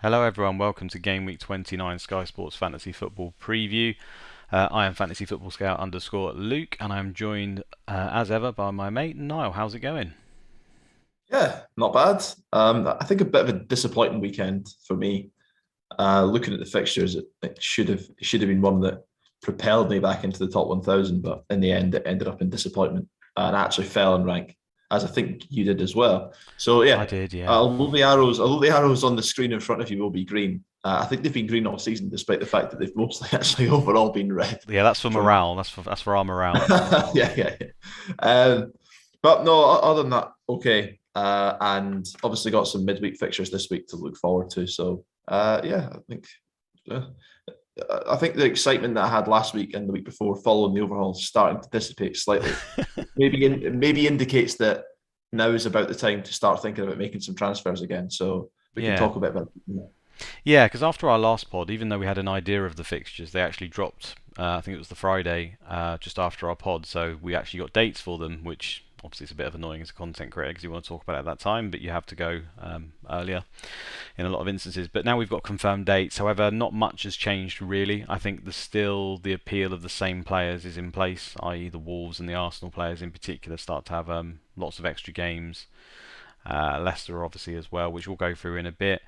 Hello everyone, welcome to Gameweek 29 Sky Sports Fantasy Football Preview. I am Fantasy Football Scout underscore Luke, and I'm joined as ever by my mate Niall. How's it going? Yeah, not bad. I think a bit of a disappointing weekend for me. Looking at the fixtures, it should have been one that propelled me back into the top 1,000, but in the end, it ended up in disappointment and actually fell in rank, as I think you did as well. So I yeah, did, yeah. although the arrows on the screen in front of you will be green, I think they've been green all season, despite the fact that they've mostly actually overall been red. Yeah, that's for From morale. That's for our morale. yeah. Um, but no, other than that, okay. And obviously got some midweek fixtures this week to look forward to. So yeah, uh, I think the excitement that I had last week and the week before following the overhaul is starting to dissipate slightly. Maybe indicates that now is about the time to start thinking about making some transfers again. So we can Yeah, talk a bit about that. yeah. Because after our last pod, even though we had an idea of the fixtures, they actually dropped. I think it was the Friday just after our pod, so we actually got dates for them, which obviously is a bit of annoying as a content creator because you want to talk about it at that time, but you have to go earlier in a lot of instances. But now we've got confirmed dates. However, not much has changed really. I think there's still the appeal of the same players is in place, i.e. the Wolves and the Arsenal players in particular start to have lots of extra games. Leicester obviously as well, which we'll go through in a bit.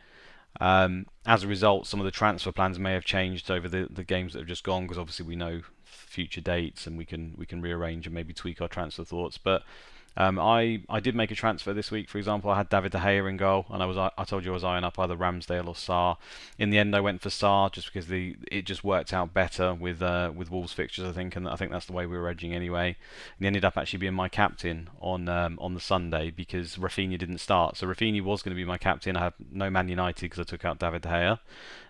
As a result, some of the transfer plans may have changed over the games that have just gone because obviously we know future dates and we can rearrange and maybe tweak our transfer thoughts. But I did make a transfer this week. For example, I had David De Gea in goal, and I told you I was eyeing up either Ramsdale or Sarr. In the end, I went for Sarr just because it just worked out better with Wolves fixtures, I think, and I think that's the way we were edging anyway. And he ended up actually being my captain on the Sunday because Rafinha didn't start. So Rafinha was going to be my captain. I had no Man United because I took out David De Gea.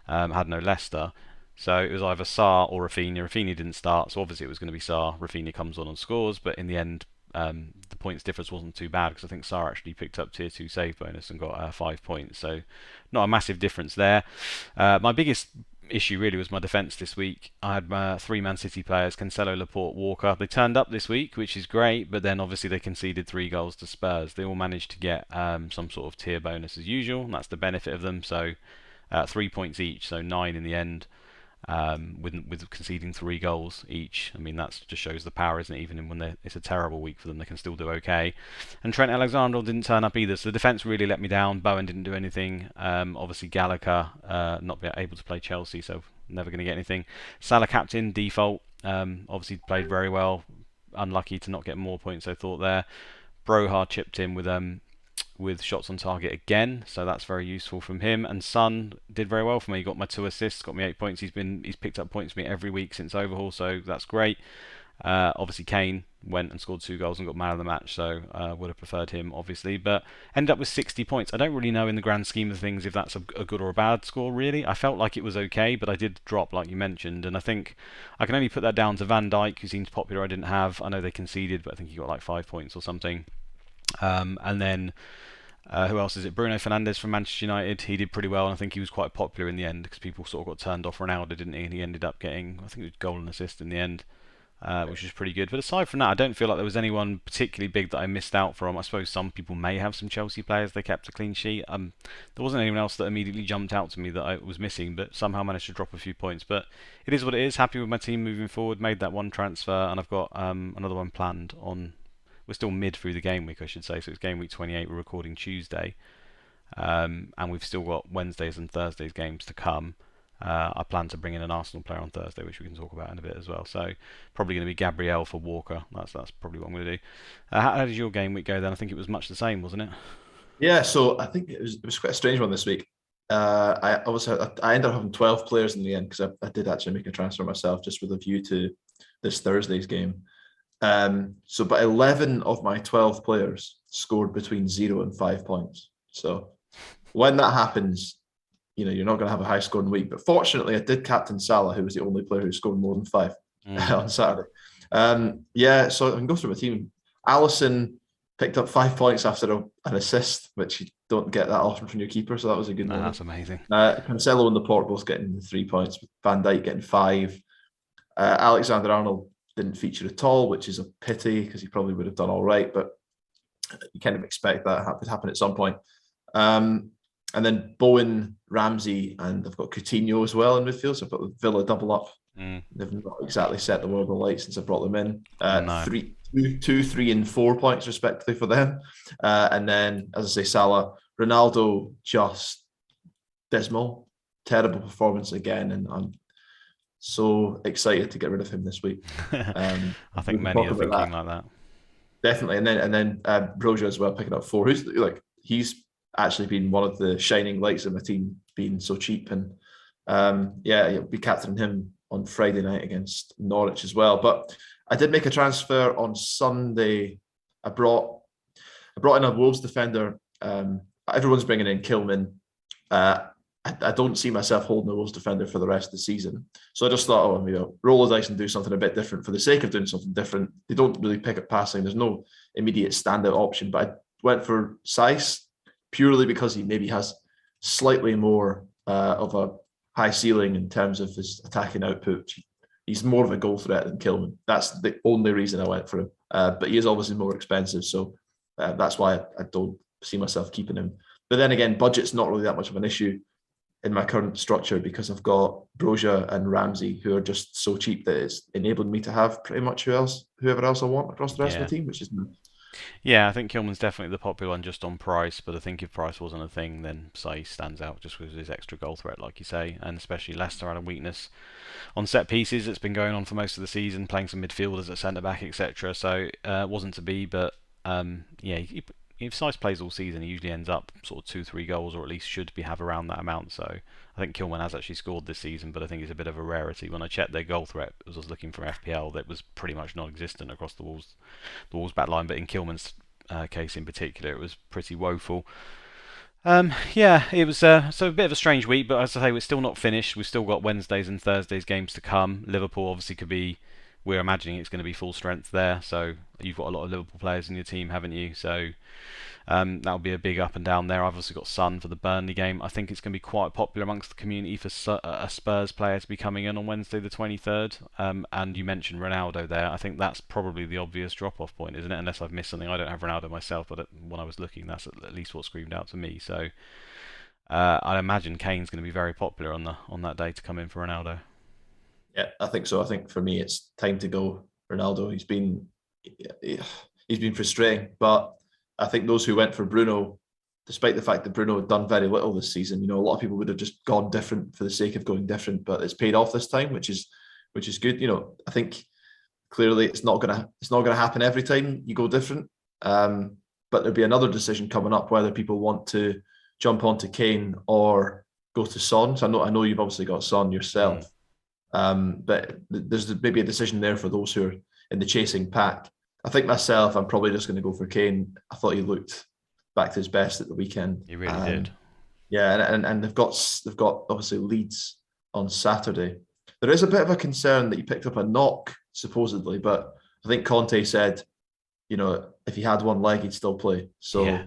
I had no Leicester. So it was either Sarr or Rafinha. Rafinha didn't start, so obviously it was going to be Sarr. Rafinha comes on and scores, but in the end, the points difference wasn't too bad because I think Sarr actually picked up tier 2 save bonus and got 5 points. So not a massive difference there. My biggest issue really was my defence this week. I had three Man City players, Cancelo, Laporte, Walker. They turned up this week, which is great, but then obviously they conceded 3 goals to Spurs. They all managed to get some sort of tier bonus as usual, and that's the benefit of them. So 3 points each, so 9 in the end with conceding 3 goals each. I mean, that just shows the power, isn't it? Even when it's a terrible week for them, they can still do okay. And Trent Alexander didn't turn up either, so the defence really let me down. Bowen didn't do anything. Obviously, Gallagher not being able to play Chelsea, so never going to get anything. Salah captain, default. Obviously, played very well. Unlucky to not get more points, I thought there. Brohard chipped in with shots on target again, so that's very useful from him. And Son did very well for me. He got my 2 assists, got me 8 points. He's picked up points for me every week since overhaul, so that's great. Obviously Kane went and scored 2 goals and got man of the match, so would have preferred him obviously, but ended up with 60 points. I don't really know in the grand scheme of things if that's a good or a bad score really. I felt like it was okay, but I did drop like you mentioned, and I think I can only put that down to Van Dijk, who seems popular. I didn't have. I know they conceded, but I think he got like 5 points or something. And then who else is it? Bruno Fernandes from Manchester United. He did pretty well, and I think he was quite popular in the end because people sort of got turned off Ronaldo, didn't he? And he ended up getting, I think it was goal and assist in the end, which was pretty good. But aside from that, I don't feel like there was anyone particularly big that I missed out from. I suppose some people may have some Chelsea players they kept a clean sheet. There wasn't anyone else that immediately jumped out to me that I was missing, but somehow managed to drop a few points. But it is what it is. Happy with my team moving forward. Made that one transfer, and I've got another one planned on. We're still mid through the game week, I should say. So it's game week 28. We're recording Tuesday. And we've still got Wednesdays and Thursdays games to come. I plan to bring in an Arsenal player on Thursday, which we can talk about in a bit as well. So probably going to be Gabriel for Walker. That's probably what I'm going to do. How did your game week go then? I think it was much the same, wasn't it? Yeah, so I think it was quite a strange one this week. I ended up having 12 players in the end because I did actually make a transfer myself just with a view to this Thursday's game. But 11 of my 12 players scored between 0 and 5 points. So when that happens, you're not going to have a high scoring week. But fortunately, I did captain Salah, who was the only player who scored more than five Mm. on Saturday. Yeah, so I can go through my team. Allison picked up 5 points after an assist, which you don't get that often from your keeper, so that was a good No, moment. that's amazing. Cancelo and Laporte both getting 3 points, with Van Dijk getting five. Alexander Arnold didn't feature at all, which is a pity because he probably would have done all right, but you kind of expect that would happen at some point. Um, And then Bowen, Ramsey, and they've got Coutinho as well in midfield. So I've got the Villa double up. Mm. They've not exactly set the world alight since I brought them in. No. 3, and 4 points respectively for them. And then, as I say, Salah, Ronaldo, just dismal, terrible performance again, and I'm so excited to get rid of him this week. I We think can many talk are about thinking that like that. definitely, and then Broja as well, picking up 4. Who's like he's actually been one of the shining lights of my team, being so cheap, and yeah, you'll be captaining him on Friday night against Norwich as well. But I did make a transfer on Sunday. I brought in a Wolves defender. Everyone's bringing in Kilman. I don't see myself holding a Wolves defender for the rest of the season. So I just thought, oh, maybe I'll roll the dice and do something a bit different for the sake of doing something different. They don't really pick up passing. There's no immediate standout option, but I went for Sice purely because he maybe has slightly more of a high ceiling in terms of his attacking output. He's more of a goal threat than Kilman. That's the only reason I went for him. But he is obviously more expensive, so that's why I don't see myself keeping him. But then again, budget's not really that much of an issue in my current structure because I've got Broja and Ramsey who are just so cheap that it's enabled me to have pretty much whoever else I want across the rest of Yeah. the team, which is nice. Yeah, I think Kilman's definitely the popular one just on price, but I think if price wasn't a thing, then Say stands out just with his extra goal threat, like you say, and especially Leicester had a weakness on set pieces. It's been going on for most of the season, playing some midfielders at centre back, etc. So it wasn't to be, but yeah, if Sice plays all season, he usually ends up sort of 2-3 goals, or at least should be have around that amount. So I think Kilman has actually scored this season, but I think it's a bit of a rarity. When I checked their goal threat, as I was looking for FPL, that was pretty much non-existent across the Wolves back line, but in Kilman's case in particular, it was pretty woeful. Yeah, it was so a bit of a strange week, but as I say, we're still not finished. We've still got Wednesdays and Thursdays games to come. Liverpool obviously could be. We're imagining it's going to be full strength there, so you've got a lot of Liverpool players in your team, haven't you? So that'll be a big up and down there. I've also got Son for the Burnley game. I think it's going to be quite popular amongst the community for a Spurs player to be coming in on Wednesday the 23rd. And you mentioned Ronaldo there. I think that's probably the obvious drop-off point, isn't it? Unless I've missed something. I don't have Ronaldo myself, but when I was looking, that's at least what screamed out to me. So I imagine Kane's going to be very popular on that day to come in for Ronaldo. Yeah, I think so. I think for me, it's time to go Ronaldo. He's been frustrating, but I think those who went for Bruno, despite the fact that Bruno had done very little this season, a lot of people would have just gone different for the sake of going different, but it's paid off this time, which is good. I think clearly it's not gonna happen every time you go different. But there'll be another decision coming up whether people want to jump onto Kane or go to Son. So I know you've obviously got Son Mm. yourself. But there's maybe a decision there for those who are in the chasing pack. I think myself, I'm probably just going to go for Kane. I thought he looked back to his best at the weekend. He really did. Yeah, and they've got obviously Leeds on Saturday. There is a bit of a concern that he picked up a knock supposedly, but I think Conte said, if he had one leg, he'd still play. So Yeah.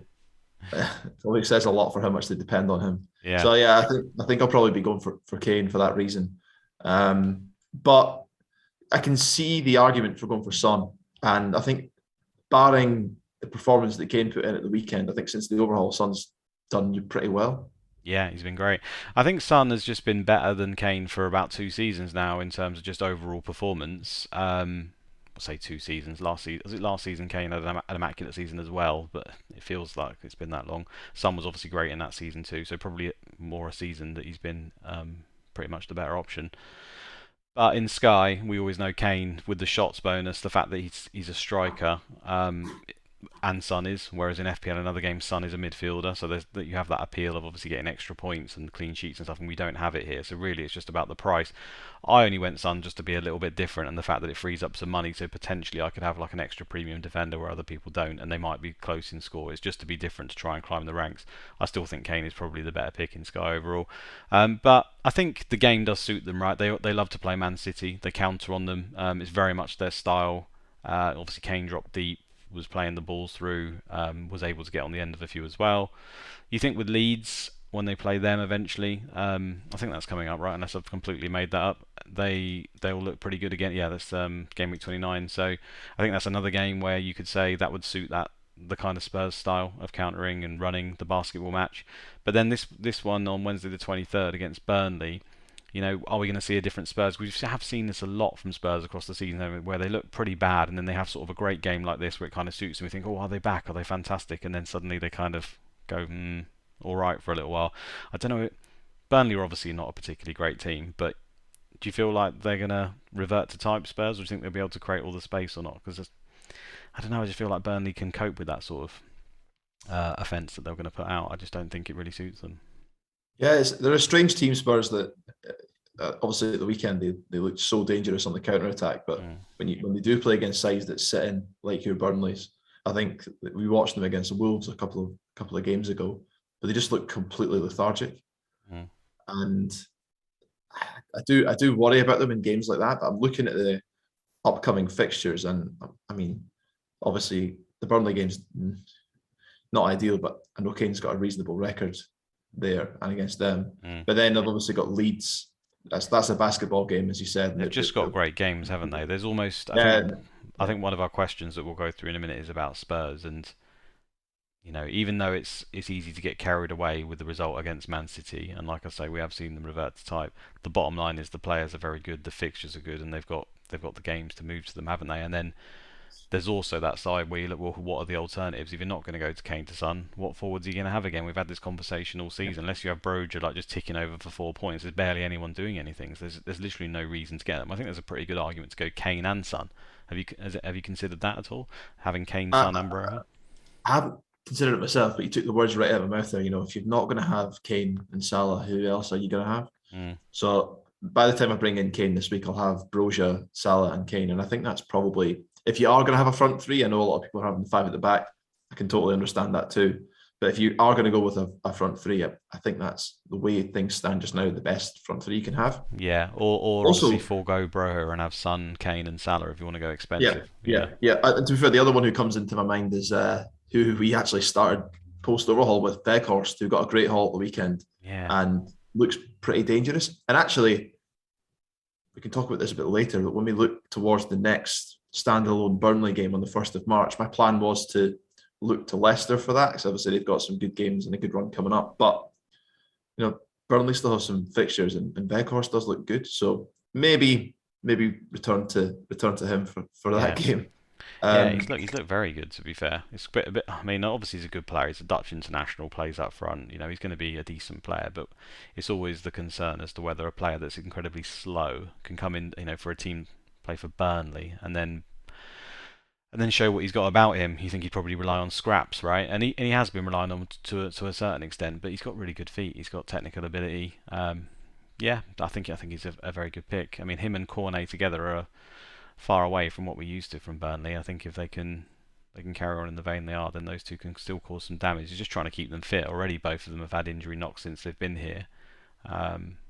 it probably says a lot for how much they depend on him. Yeah. So yeah, I think I'll probably be going for Kane for that reason. But I can see the argument for going for Son, and I think barring the performance that Kane put in at the weekend, I think since the overhaul, Son's done you pretty well. Yeah, he's been great. I think Son has just been better than Kane for about 2 seasons now in terms of just overall performance. I'll say 2 seasons. Last season Kane had an immaculate season as well, but it feels like it's been that long. Son was obviously great in that season too, so probably more a season that he's been pretty much the better option. But in Sky, we always know Kane with the shots bonus, the fact that he's a striker. And Son is, whereas in FPL and other games, Son is a midfielder, so that you have that appeal of obviously getting extra points and clean sheets and stuff, and we don't have it here. So really, it's just about the price. I only went Son just to be a little bit different, and the fact that it frees up some money, so potentially I could have like an extra premium defender where other people don't, and they might be close in score. It's just to be different to try and climb the ranks. I still think Kane is probably the better pick in Sky overall, but I think the game does suit them, right? They love to play Man City. They counter on them. It's very much their style. Obviously, Kane dropped deep, was playing the balls through, was able to get on the end of a few as well. You think with Leeds, when they play them eventually, I think that's coming up, right? Unless I've completely made that up, they'll look pretty good again. Yeah, that's Gameweek 29. So I think that's another game where you could say that would suit the kind of Spurs style of countering and running the basketball match. But then this one on Wednesday the 23rd against Burnley, are we going to see a different Spurs? We have seen this a lot from Spurs across the season, where they look pretty bad, and then they have sort of a great game like this where it kind of suits them. We think, oh, are they back? Are they fantastic? And then suddenly they kind of go, all right for a little while. I don't know. Burnley are obviously not a particularly great team, but do you feel like they're going to revert to type Spurs, or do you think they'll be able to create all the space or not? Because I don't know. I just feel like Burnley can cope with that sort of offence that they're going to put out. I just don't think it really suits them. Yeah, they're a strange team, Spurs, that obviously at the weekend they looked so dangerous on the counter attack. But when they do play against sides that sit in like your Burnleys, I think we watched them against the Wolves a couple of games ago, but they just look completely lethargic. And I do worry about them in games like that. But I'm looking at the upcoming fixtures, and I mean, obviously the Burnley game's not ideal, but I know Kane's got a reasonable record there and against them. But then they've obviously got Leeds. That's a basketball game, as you said. They've just got great games, haven't they? There's almost I think one of our questions that we'll go through in a minute is about Spurs, and even though it's easy to get carried away with the result against Man City, and like I say, we have seen them revert to type. The bottom line is the players are very good, the fixtures are good, and they've got the games to move to them, haven't they? And then there's also that side where you look, well, what are the alternatives? If you're not going to go to Kane to Son, what forwards are you going to have again? We've had this conversation all season. Unless you have Broja like just ticking over for 4 points, there's barely anyone doing anything. So there's literally no reason to get them. I think there's a pretty good argument to go Kane and Son. Have you considered that at all? Having Kane, Son, and Broja? I haven't considered it myself, but you took the words right out of my mouth there. If you're not going to have Kane and Salah, who else are you going to have? So by the time I bring in Kane this week, I'll have Broja, Salah, and Kane, and I think that's probably, if you are going to have a front three, I know a lot of people are having 5 at the back. I can totally understand that too. But if you are going to go with a front three, I think that's the way things stand just now, the best front three you can have. Yeah, or also, obviously forego Broja and have Son, Kane, and Salah if you want to go expensive. Yeah. To be fair, the other one who comes into my mind is who we actually started post overhaul with, Weghorst, who got a great haul at the weekend and looks pretty dangerous. And actually, we can talk about this a bit later, but when we look towards the next standalone Burnley game on the 1st of March, my plan was to look to Leicester for that, because obviously they've got some good games and a good run coming up. But Burnley still have some fixtures, and Weghorst does look good. So maybe return to him for that game. He's looked very good, to be fair. It's a bit. I mean, obviously he's a good player. He's a Dutch international, plays up front. He's going to be a decent player, but it's always the concern as to whether a player that's incredibly slow can come in, for a team, play for Burnley, and then show what he's got about him. You think he'd probably rely on scraps, right? And he has been relying on to a certain extent, but he's got really good feet. He's got technical ability. I think he's a very good pick. I mean, him and Cornet together are far away from what we're used to from Burnley. I think if they can carry on in the vein they are, then those two can still cause some damage. He's just trying to keep them fit. Already both of them have had injury knocks since they've been here.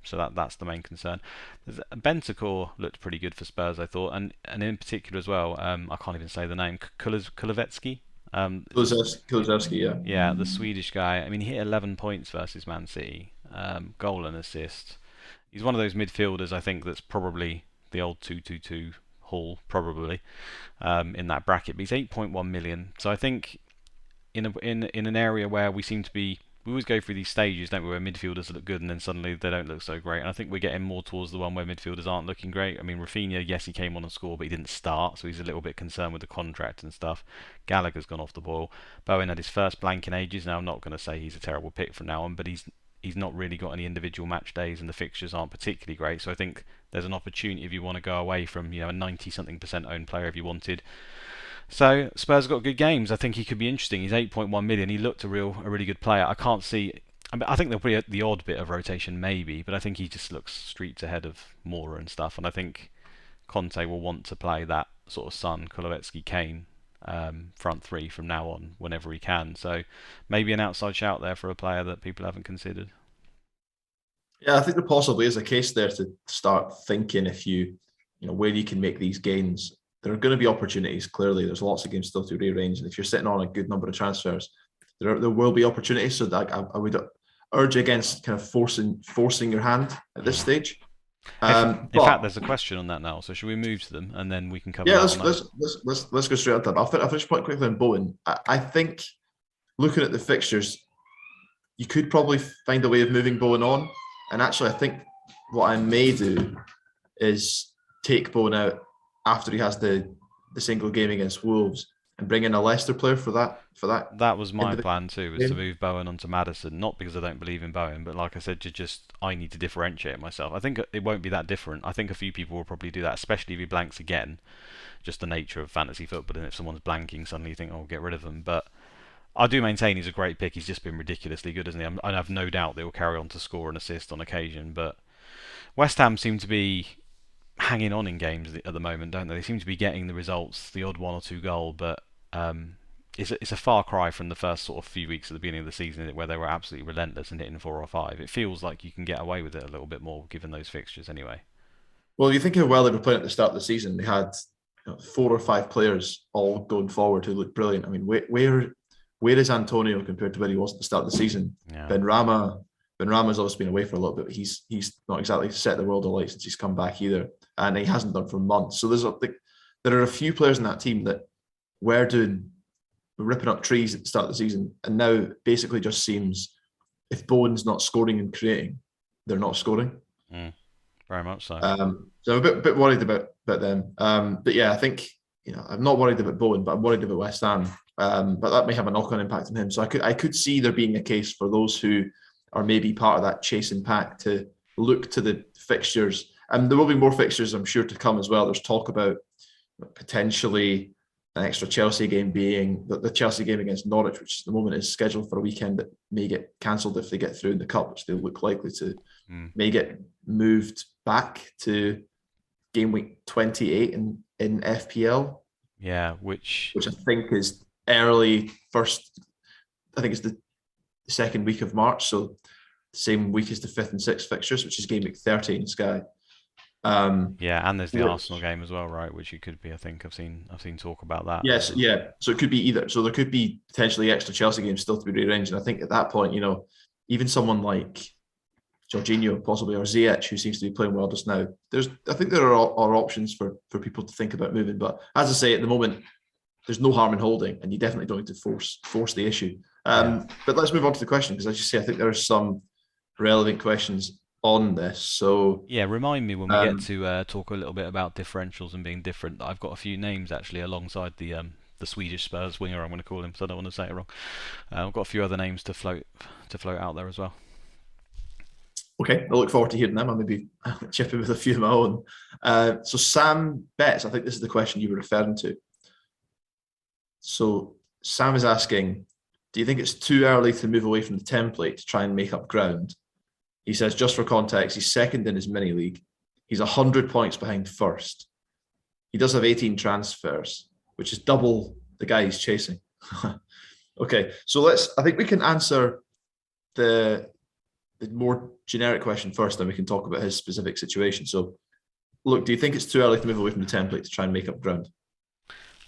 So that's the main concern. Bentancur looked pretty good for Spurs, I thought, and in particular as well. I can't even say the name. Kulusevski. Kulusevski, yeah. Yeah, the Swedish guy. I mean, he hit 11 points versus Man City, goal and assist. He's one of those midfielders, I think, that's probably the old 2-2-2 Hall, probably in that bracket. But he's 8.1 million. So I think in an area where we seem to be. We always go through these stages, don't we, where midfielders look good and then suddenly they don't look so great. And I think we're getting more towards the one where midfielders aren't looking great. I mean, Rafinha, yes, he came on and scored, but he didn't start, so he's a little bit concerned with the contract and stuff. Gallagher's gone off the boil. Bowen had his first blank in ages. Now, I'm not going to say he's a terrible pick from now on, but he's not really got any individual match days, and the fixtures aren't particularly great. So I think there's an opportunity if you want to go away from a 90-something% owned player if you wanted. So Spurs have got good games. I think he could be interesting. He's 8.1 million. He looked a really good player. I can't see. I think there'll be the odd bit of rotation maybe, but I think he just looks streets ahead of Moura and stuff. And I think Conte will want to play that sort of Son, Kulusevski, Kane front three from now on whenever he can. So maybe an outside shout there for a player that people haven't considered. Yeah, I think there possibly is a case there to start thinking if where you can make these gains. There are going to be opportunities, clearly. There's lots of games still to rearrange. And if you're sitting on a good number of transfers, there will be opportunities. So I would urge against kind of forcing your hand at this stage. In fact, But there's a question on that now, so should we move to them and then we can cover yeah, that let's on that? let's let's go straight on that. I'll finish point quickly on Bowen. I think looking at the fixtures, you could probably find a way of moving Bowen on. And actually, I think what I may do is take Bowen out after he has the single game against Wolves and bring in a Leicester player for that That was my individual plan too, was to game. move Bowen onto Madison, not because I don't believe in Bowen, but like I said, I need to differentiate myself. I think it won't be that different. I think a few people will probably do that, especially if he blanks again. Just the nature of fantasy football, and if someone's blanking, suddenly you think, oh, get rid of them. But I do maintain he's a great pick. He's just been ridiculously good, isn't he? I have no doubt they will carry on to score and assist on occasion, but West Ham seem to be hanging on in games at the moment, don't they? They seem to be getting the results, the odd one or two goal, but it's a far cry from the first sort of few weeks at the beginning of the season where they were absolutely relentless and hitting 4 or 5. It feels like you can get away with it a little bit more given those fixtures anyway. Well, you think how well they were playing at the start of the season. They had 4 or 5 players all going forward who looked brilliant. I mean, where is Antonio compared to where he was at the start of the season? Yeah. Ben Rama's obviously been away for a little bit, but he's not exactly set the world alight since he's come back either, and he hasn't done for months. So there are a few players in that team that were ripping up trees at the start of the season, and now basically just seems if Bowen's not scoring and creating, they're not scoring. Very much so. So I'm a bit worried about them. But yeah, I think I'm not worried about Bowen, but I'm worried about West Ham. But that may have a knock-on impact on him. So I could see there being a case for those who are maybe part of that chasing pack to look to the fixtures. And there will be more fixtures, I'm sure, to come as well. There's talk about potentially an extra Chelsea game being the Chelsea game against Norwich, which at the moment is scheduled for a weekend that may get cancelled if they get through in the cup, which they look likely to, may get moved back to Gameweek 28 in FPL. Yeah, which I think is early first. I think it's the second week of March, so the same week as the 5th and 6th fixtures, which is Gameweek 30 in Sky. Yeah, and there's the Arsenal game as well, right? Which you could be. I think I've seen talk about that. Yes, yeah. So it could be either. So there could be potentially extra Chelsea games still to be rearranged. And I think at that point, even someone like Jorginho possibly or Ziyech, who seems to be playing well just now, I think there are options for people to think about moving. But as I say, at the moment, there's no harm in holding, and you definitely don't need to force the issue. But let's move on to the question, because as you say, I think there are some relevant questions on this. So yeah, remind me when we get to talk a little bit about differentials and being different. I've got a few names actually alongside the Swedish Spurs winger, I'm going to call him, so I don't want to say it wrong. I've got a few other names to float out there as well. Okay, I look forward to hearing them. I'll maybe chip in with a few of my own. So Sam Betts, I think this is the question you were referring to. So Sam is asking, do you think it's too early to move away from the template to try and make up ground? He says, just for context, he's second in his mini league. He's 100 points behind first. He does have 18 transfers, which is double the guy he's chasing. Okay, so I think we can answer the more generic question first, then we can talk about his specific situation. So, look, do you think it's too early to move away from the template to try and make up ground?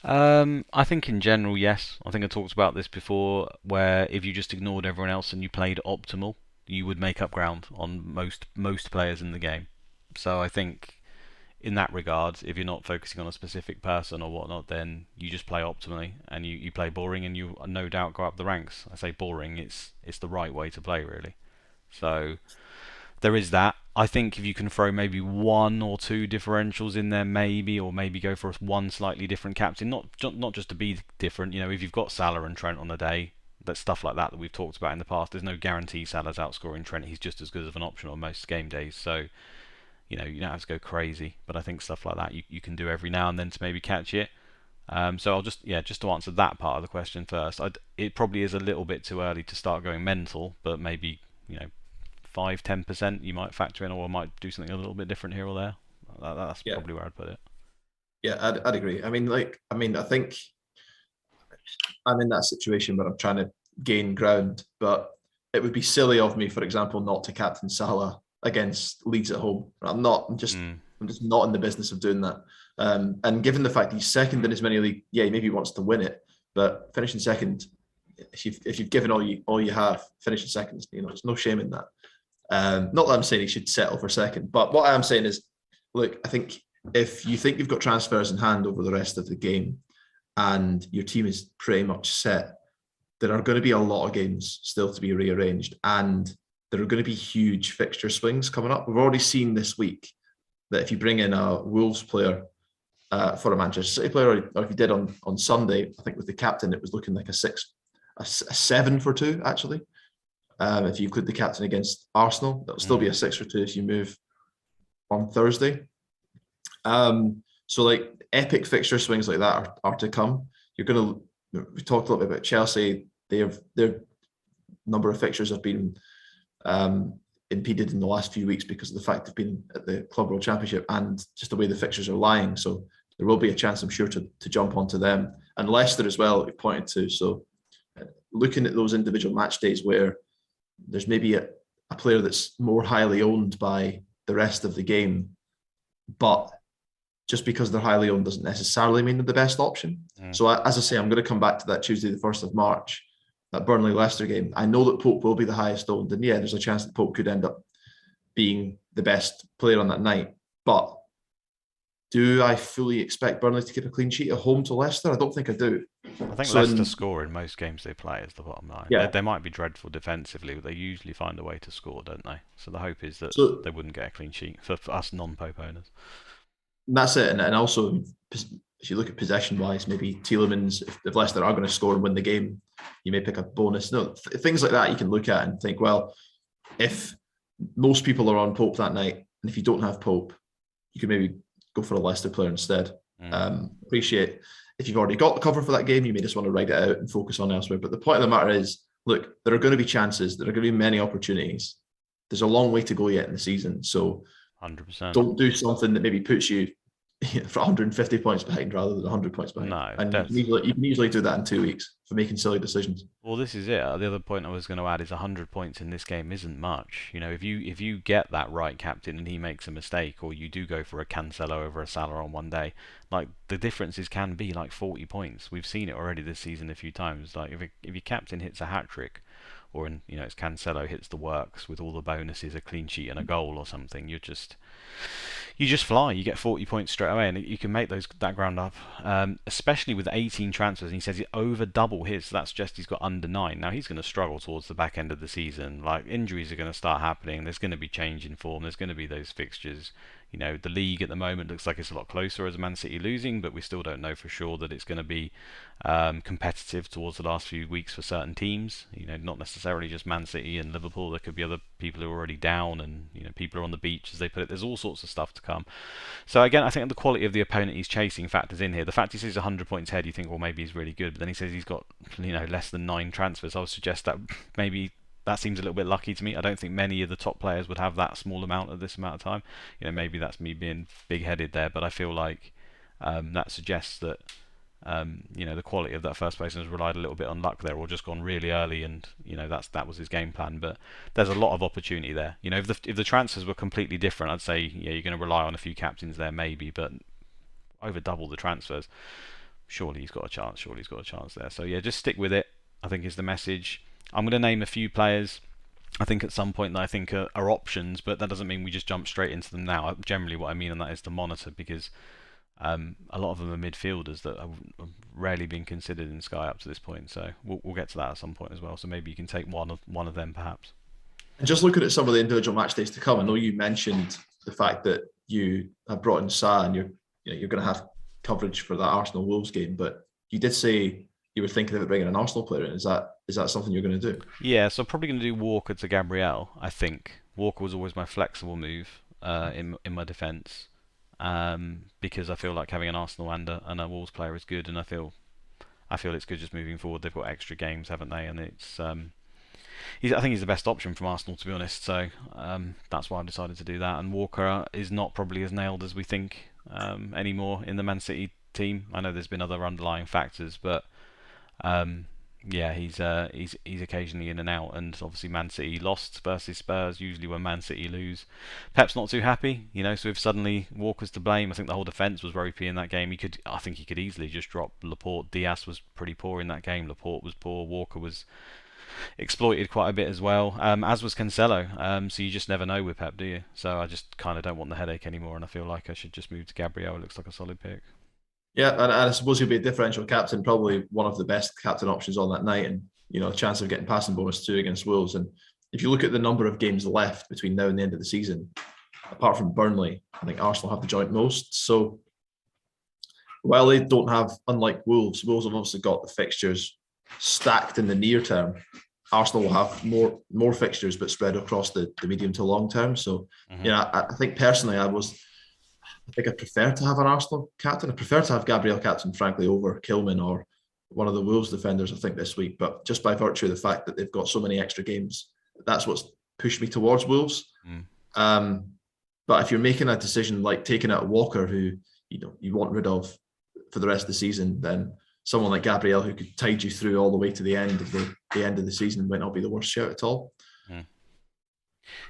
I think in general, yes. I think I talked about this before, where if you just ignored everyone else and you played optimal, you would make up ground on most players in the game. So I think in that regard, if you're not focusing on a specific person or whatnot, then you just play optimally and you play boring, and you no doubt go up the ranks. I say boring, it's the right way to play, really. So there is that. I think if you can throw maybe 1 or 2 differentials in there, or maybe go for one slightly different captain, not just to be different. If you've got Salah and Trent on the day, that's stuff like that we've talked about in the past. There's no guarantee Salah's outscoring Trent. He's just as good as an option on most game days. So you don't have to go crazy. But I think stuff like that you can do every now and then to maybe catch it. So I'll just to answer that part of the question first. It probably is a little bit too early to start going mental, but maybe 5-10% you might factor in, or I might do something a little bit different here or there. That's probably where I'd put it. Yeah, I'd agree. I think I'm in that situation where I'm trying to gain ground, but it would be silly of me, for example, not to captain Salah against Leeds at home. I'm just not in the business of doing that. And given the fact he's second in his mini league, yeah, maybe he wants to win it, but finishing second, if you've given all you have, finishing second, there's no shame in that. Not that I'm saying he should settle for second, but what I am saying is, look, I think if you think you've got transfers in hand over the rest of the game and your team is pretty much set, there are going to be a lot of games still to be rearranged, and there are going to be huge fixture swings coming up. We've already seen this week that if you bring in a Wolves player for a Manchester City player, or if you did on Sunday, I think with the captain, it was looking like a 7-for-2 actually. If you include the captain against Arsenal, that'll still be a 6-for-2 if you move on Thursday. So like epic fixture swings like that are to come. You're going to. We talked a little bit about Chelsea. Their number of fixtures have been impeded in the last few weeks because of the fact they've been at the Club World Championship and just the way the fixtures are lying. So there will be a chance, I'm sure, to jump onto them. And Leicester as well, we've pointed to. So looking at those individual match days where there's maybe a player that's more highly owned by the rest of the game, but just because they're highly owned doesn't necessarily mean they're the best option. So as I say, I'm going to come back to that Tuesday, the 1st of March, that Burnley-Leicester game. I know that Pope will be the highest owned, and yeah, there's a chance that Pope could end up being the best player on that night. But do I fully expect Burnley to keep a clean sheet at home to Leicester? I don't think I do. I think Leicester score in most games they play is the bottom line. Yeah. They might be dreadful defensively, but they usually find a way to score, don't they? So the hope is that they wouldn't get a clean sheet for us non-Pope owners. That's it. And also, if you look at possession-wise, maybe Tielemans, if Leicester are going to score and win the game, you may pick a bonus. No, things like that you can look at and think, well, if most people are on Pope that night, and if you don't have Pope, you could maybe go for a Leicester player instead. Appreciate if you've already got the cover for that game, you may just want to ride it out and focus on elsewhere. But the point of the matter is, look, there are going to be chances, there are going to be many opportunities. There's a long way to go yet in the season. So 100%. Don't do something that maybe puts you for 150 points behind rather than 100 points behind. No, and you can easily do that in 2 weeks for making silly decisions. Well, this is it. The other point I was going to add is 100 points in this game isn't much. You know, if you get that right captain and he makes a mistake, or you do go for a Cancelo over a Salah on one day, like the differences can be like 40 points. We've seen it already this season a few times. Like if your captain hits a hat trick, or it's Cancelo hits the works with all the bonuses, a clean sheet and a goal or something, you just fly. You get 40 points straight away, and you can make that ground up. Especially with 18 transfers, and he says he over double his. So that suggests he's got under 9. Now he's going to struggle towards the back end of the season. Like injuries are going to start happening. There's going to be change in form. There's going to be those fixtures. You know, the league at the moment looks like it's a lot closer as Man City losing, but we still don't know for sure that it's going to be competitive towards the last few weeks for certain teams. You know, not necessarily just Man City and Liverpool. There could be other people who are already down, and people are on the beach, as they put it. There's all sorts of stuff to come. So again, I think the quality of the opponent he's chasing factors in here. The fact he says 100 points ahead, you think, well, maybe he's really good, but then he says he's got less than 9 transfers. I would suggest that maybe that seems a little bit lucky to me. I don't think many of the top players would have that small amount at this amount of time. Maybe that's me being big-headed there, but I feel like that suggests that the quality of that first person has relied a little bit on luck there, or just gone really early, and that was his game plan. But there's a lot of opportunity there. If the transfers were completely different, I'd say you're going to rely on a few captains there maybe, but over double the transfers, surely he's got a chance. Surely he's got a chance there. So yeah, just stick with it, I think is the message. I'm going to name a few players I think at some point that I think are options, but that doesn't mean we just jump straight into them now. Generally what I mean on that is to monitor, because a lot of them are midfielders that have rarely been considered in Sky up to this point. So we'll get to that at some point as well. So maybe you can take one of them perhaps. And just looking at some of the individual match days to come, I know you mentioned the fact that you have brought in Sa and you're going to have coverage for that Arsenal Wolves game, but you did say you were thinking about bringing an Arsenal player in. Is that something you're going to do? Yeah, so I'm probably going to do Walker to Gabriel. I think Walker was always my flexible move in my defence, because I feel like having an Arsenal and a Wolves player is good, and I feel it's good just moving forward. They've got extra games, haven't they? And it's I think he's the best option from Arsenal, to be honest. So that's why I've decided to do that. And Walker is not probably as nailed as we think anymore in the Man City team. I know there's been other underlying factors, but yeah, he's occasionally in and out, and obviously Man City lost versus Spurs. Usually when Man City lose, Pep's not too happy, So if suddenly Walker's to blame, I think the whole defence was ropey in that game. I think he could easily just drop Laporte. Diaz was pretty poor in that game. Laporte was poor. Walker was exploited quite a bit as well, as was Cancelo. So you just never know with Pep, do you? So I just kind of don't want the headache anymore, and I feel like I should just move to Gabriel. It looks like a solid pick. Yeah, and I suppose he'll be a differential captain, probably one of the best captain options on that night, and a chance of getting passing bonus too against Wolves. And if you look at the number of games left between now and the end of the season, apart from Burnley, I think Arsenal have the joint most. So while they don't have, unlike Wolves, Wolves have obviously got the fixtures stacked in the near term. Arsenal will have more fixtures, but spread across the medium to long term. So, I think personally, I think I prefer to have an Arsenal captain. I prefer to have Gabriel captain, frankly, over Kilman or one of the Wolves defenders, I think, this week. But just by virtue of the fact that they've got so many extra games, that's what's pushed me towards Wolves. But if you're making a decision like taking out Walker, who you want rid of for the rest of the season, then someone like Gabriel, who could tide you through all the way to the end of the end of the season, might not be the worst shout at all.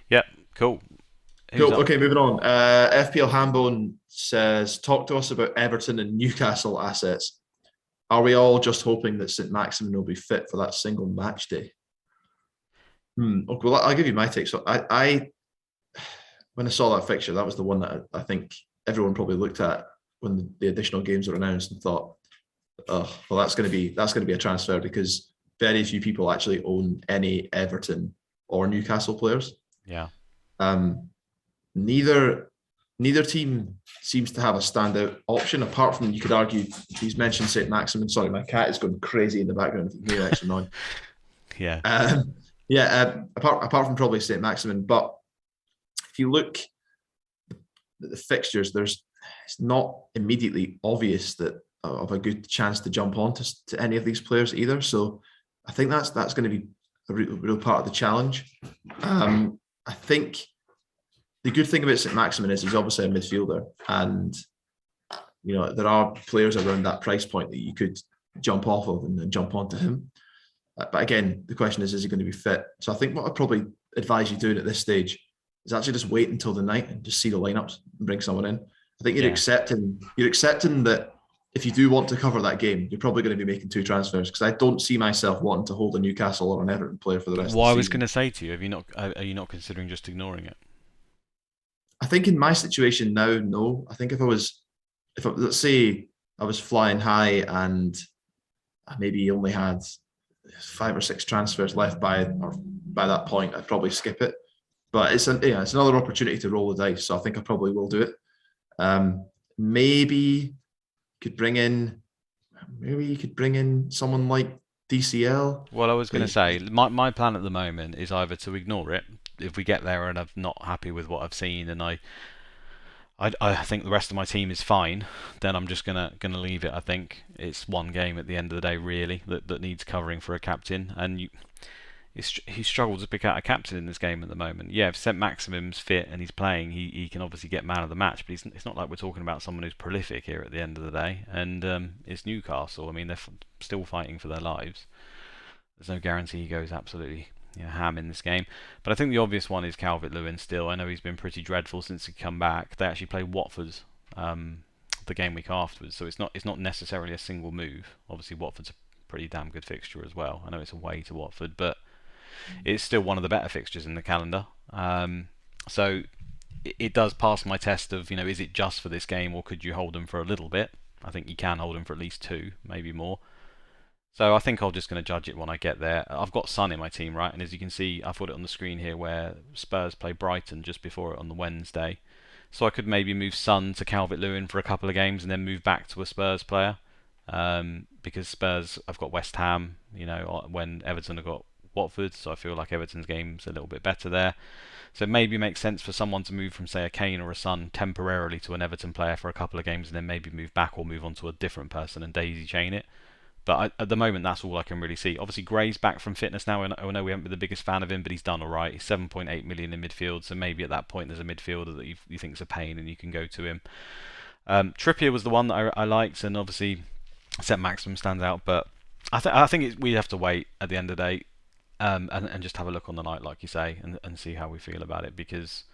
Yeah, cool. Cool. Okay, moving on. FPL Hambone says, talk to us about Everton and Newcastle assets. Are we all just hoping that St Maximin will be fit for that single match day? Okay, well, I'll give you my take. So I when I saw that fixture, that was the one that I think everyone probably looked at when the additional games were announced and thought, oh, well, that's going to be a transfer, because very few people actually own any Everton or Newcastle players. Yeah. Neither team seems to have a standout option, apart from, you could argue, he's mentioned St Maximin. Sorry, my cat is going crazy in the background. If you can hear extra noise. Yeah. Apart from probably St Maximin, but if you look at the fixtures, it's not immediately obvious that of a good chance to jump on to any of these players either. So I think that's going to be a real part of the challenge. I think the good thing about St Maximin is he's obviously a midfielder, and there are players around that price point that you could jump off of and then jump onto him. But again, the question is he going to be fit? So I think what I'd probably advise you doing at this stage is actually just wait until the night and just see the lineups and bring someone in. I think you're accepting that if you do want to cover that game, you're probably going to be making two transfers, because I don't see myself wanting to hold a Newcastle or an Everton player for the rest of the season. Well, I was going to say to you, are you not considering just ignoring it? I think in my situation now, no. I think if let's say I was flying high and I maybe only had 5 or 6 transfers left by that point, I'd probably skip it. But it's another opportunity to roll the dice, so I think I probably will do it. Maybe you could bring in someone like DCL. Well, I was going to say, my plan at the moment is either to ignore it if we get there and I'm not happy with what I've seen, and I think the rest of my team is fine, then I'm just gonna leave it. I think it's one game at the end of the day, really, that needs covering for a captain, and he struggles to pick out a captain in this game at the moment. Yeah, if St Maximum's fit and he's playing, he can obviously get man of the match, but it's not like we're talking about someone who's prolific here at the end of the day. And it's Newcastle. I mean, they're still fighting for their lives. There's no guarantee he goes absolutely ham in this game. But I think the obvious one is Calvert-Lewin still. I know he's been pretty dreadful since he come back. They actually play Watford the game week afterwards, so it's not necessarily a single move. Obviously, Watford's a pretty damn good fixture as well. I know it's away to Watford, but it's still one of the better fixtures in the calendar. So it does pass my test of, is it just for this game, or could you hold them for a little bit? I think you can hold them for at least 2, maybe more. So I think I'm just going to judge it when I get there. I've got Son in my team, right? And as you can see, I've got it on the screen here where Spurs play Brighton just before it on the Wednesday. So I could maybe move Son to Calvert-Lewin for a couple of games and then move back to a Spurs player. Because Spurs, I've got West Ham, when Everton have got Watford, so I feel like Everton's game's a little bit better there. So it maybe makes sense for someone to move from, say, a Kane or a Son temporarily to an Everton player for a couple of games and then maybe move back or move on to a different person and daisy chain it. But at the moment, that's all I can really see. Obviously, Gray's back from fitness now. I know we haven't been the biggest fan of him, but he's done all right. He's 7.8 million in midfield, so maybe at that point there's a midfielder that you think's a pain and you can go to him. Trippier was the one that I liked, and obviously St Maximum stands out. But I think we have to wait at the end of the day and just have a look on the night, like you say, and see how we feel about it, because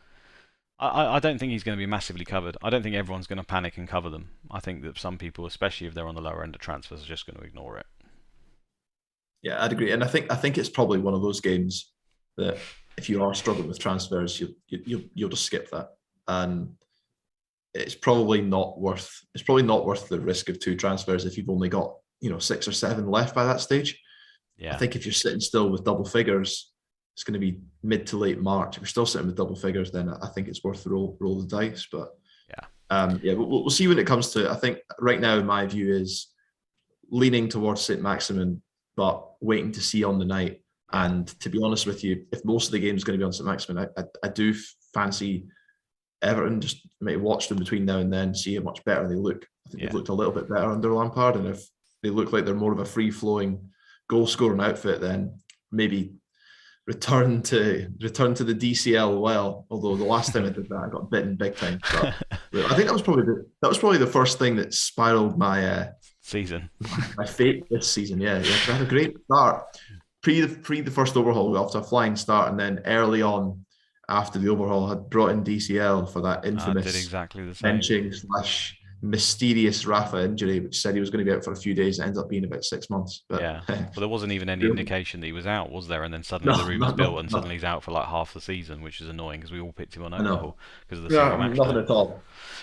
I don't think he's going to be massively covered. I don't think everyone's going to panic and cover them. I think that some people, especially if they're on the lower end of transfers, are just going to ignore it. Yeah, I'd agree, and I think it's probably one of those games that if you are struggling with transfers, you'll just skip that, and it's probably not worth the risk of two transfers if you've only got 6 or 7 left by that stage. I Yeah, think if you're sitting still with double figures, it's going to be mid to late March. If you're still sitting with double figures, then I think it's worth the roll the dice. But yeah, yeah, we'll see when it comes to it. I think right now, my view is leaning towards St. Maximin, but waiting to see on the night. yeah, And to be honest with you, if most of the game is going to be on St. Maximin, I do fancy Everton. Just maybe watch them between now and then, see how much better they look. I think they've yeah. looked a little bit better under Lampard, and if they look like they're more of a free-flowing goal scoring outfit, then maybe return to the DCL well. Although the last time I did that, I got bitten big time. But I think that was probably the first thing that spiraled Season. my fate this season. Yeah, yeah. 'Cause I had a great start pre the first overhaul. We got off to a flying start, and then early on after the overhaul, had brought in DCL for that I did infamous exactly the same. benching slash mysterious Rafa injury, which said he was going to be out for a few days. It ends up being about 6 months. But Yeah. Well, there wasn't even any no, indication that he was out, was there? And then suddenly the no, rumours built, no, and no. suddenly he's out for like half the season, which is annoying because we all picked him on I know. overhaul because of the single Yeah, match nothing day. at all.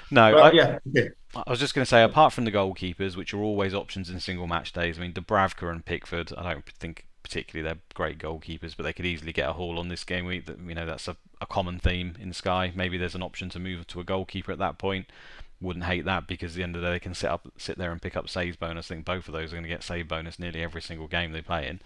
No, But yeah, okay. I was just going to say, apart from the goalkeepers, which are always options in single match days, I mean, Dubravka and Pickford, I don't think particularly they're great goalkeepers, but they could easily get a haul on this game week. That that's a common theme in Sky. Maybe there's an option to move to a goalkeeper at that point. Wouldn't hate that because at the end of the day they can sit there and pick up saves bonus. I think both of those are going to get save bonus nearly every single game they play in.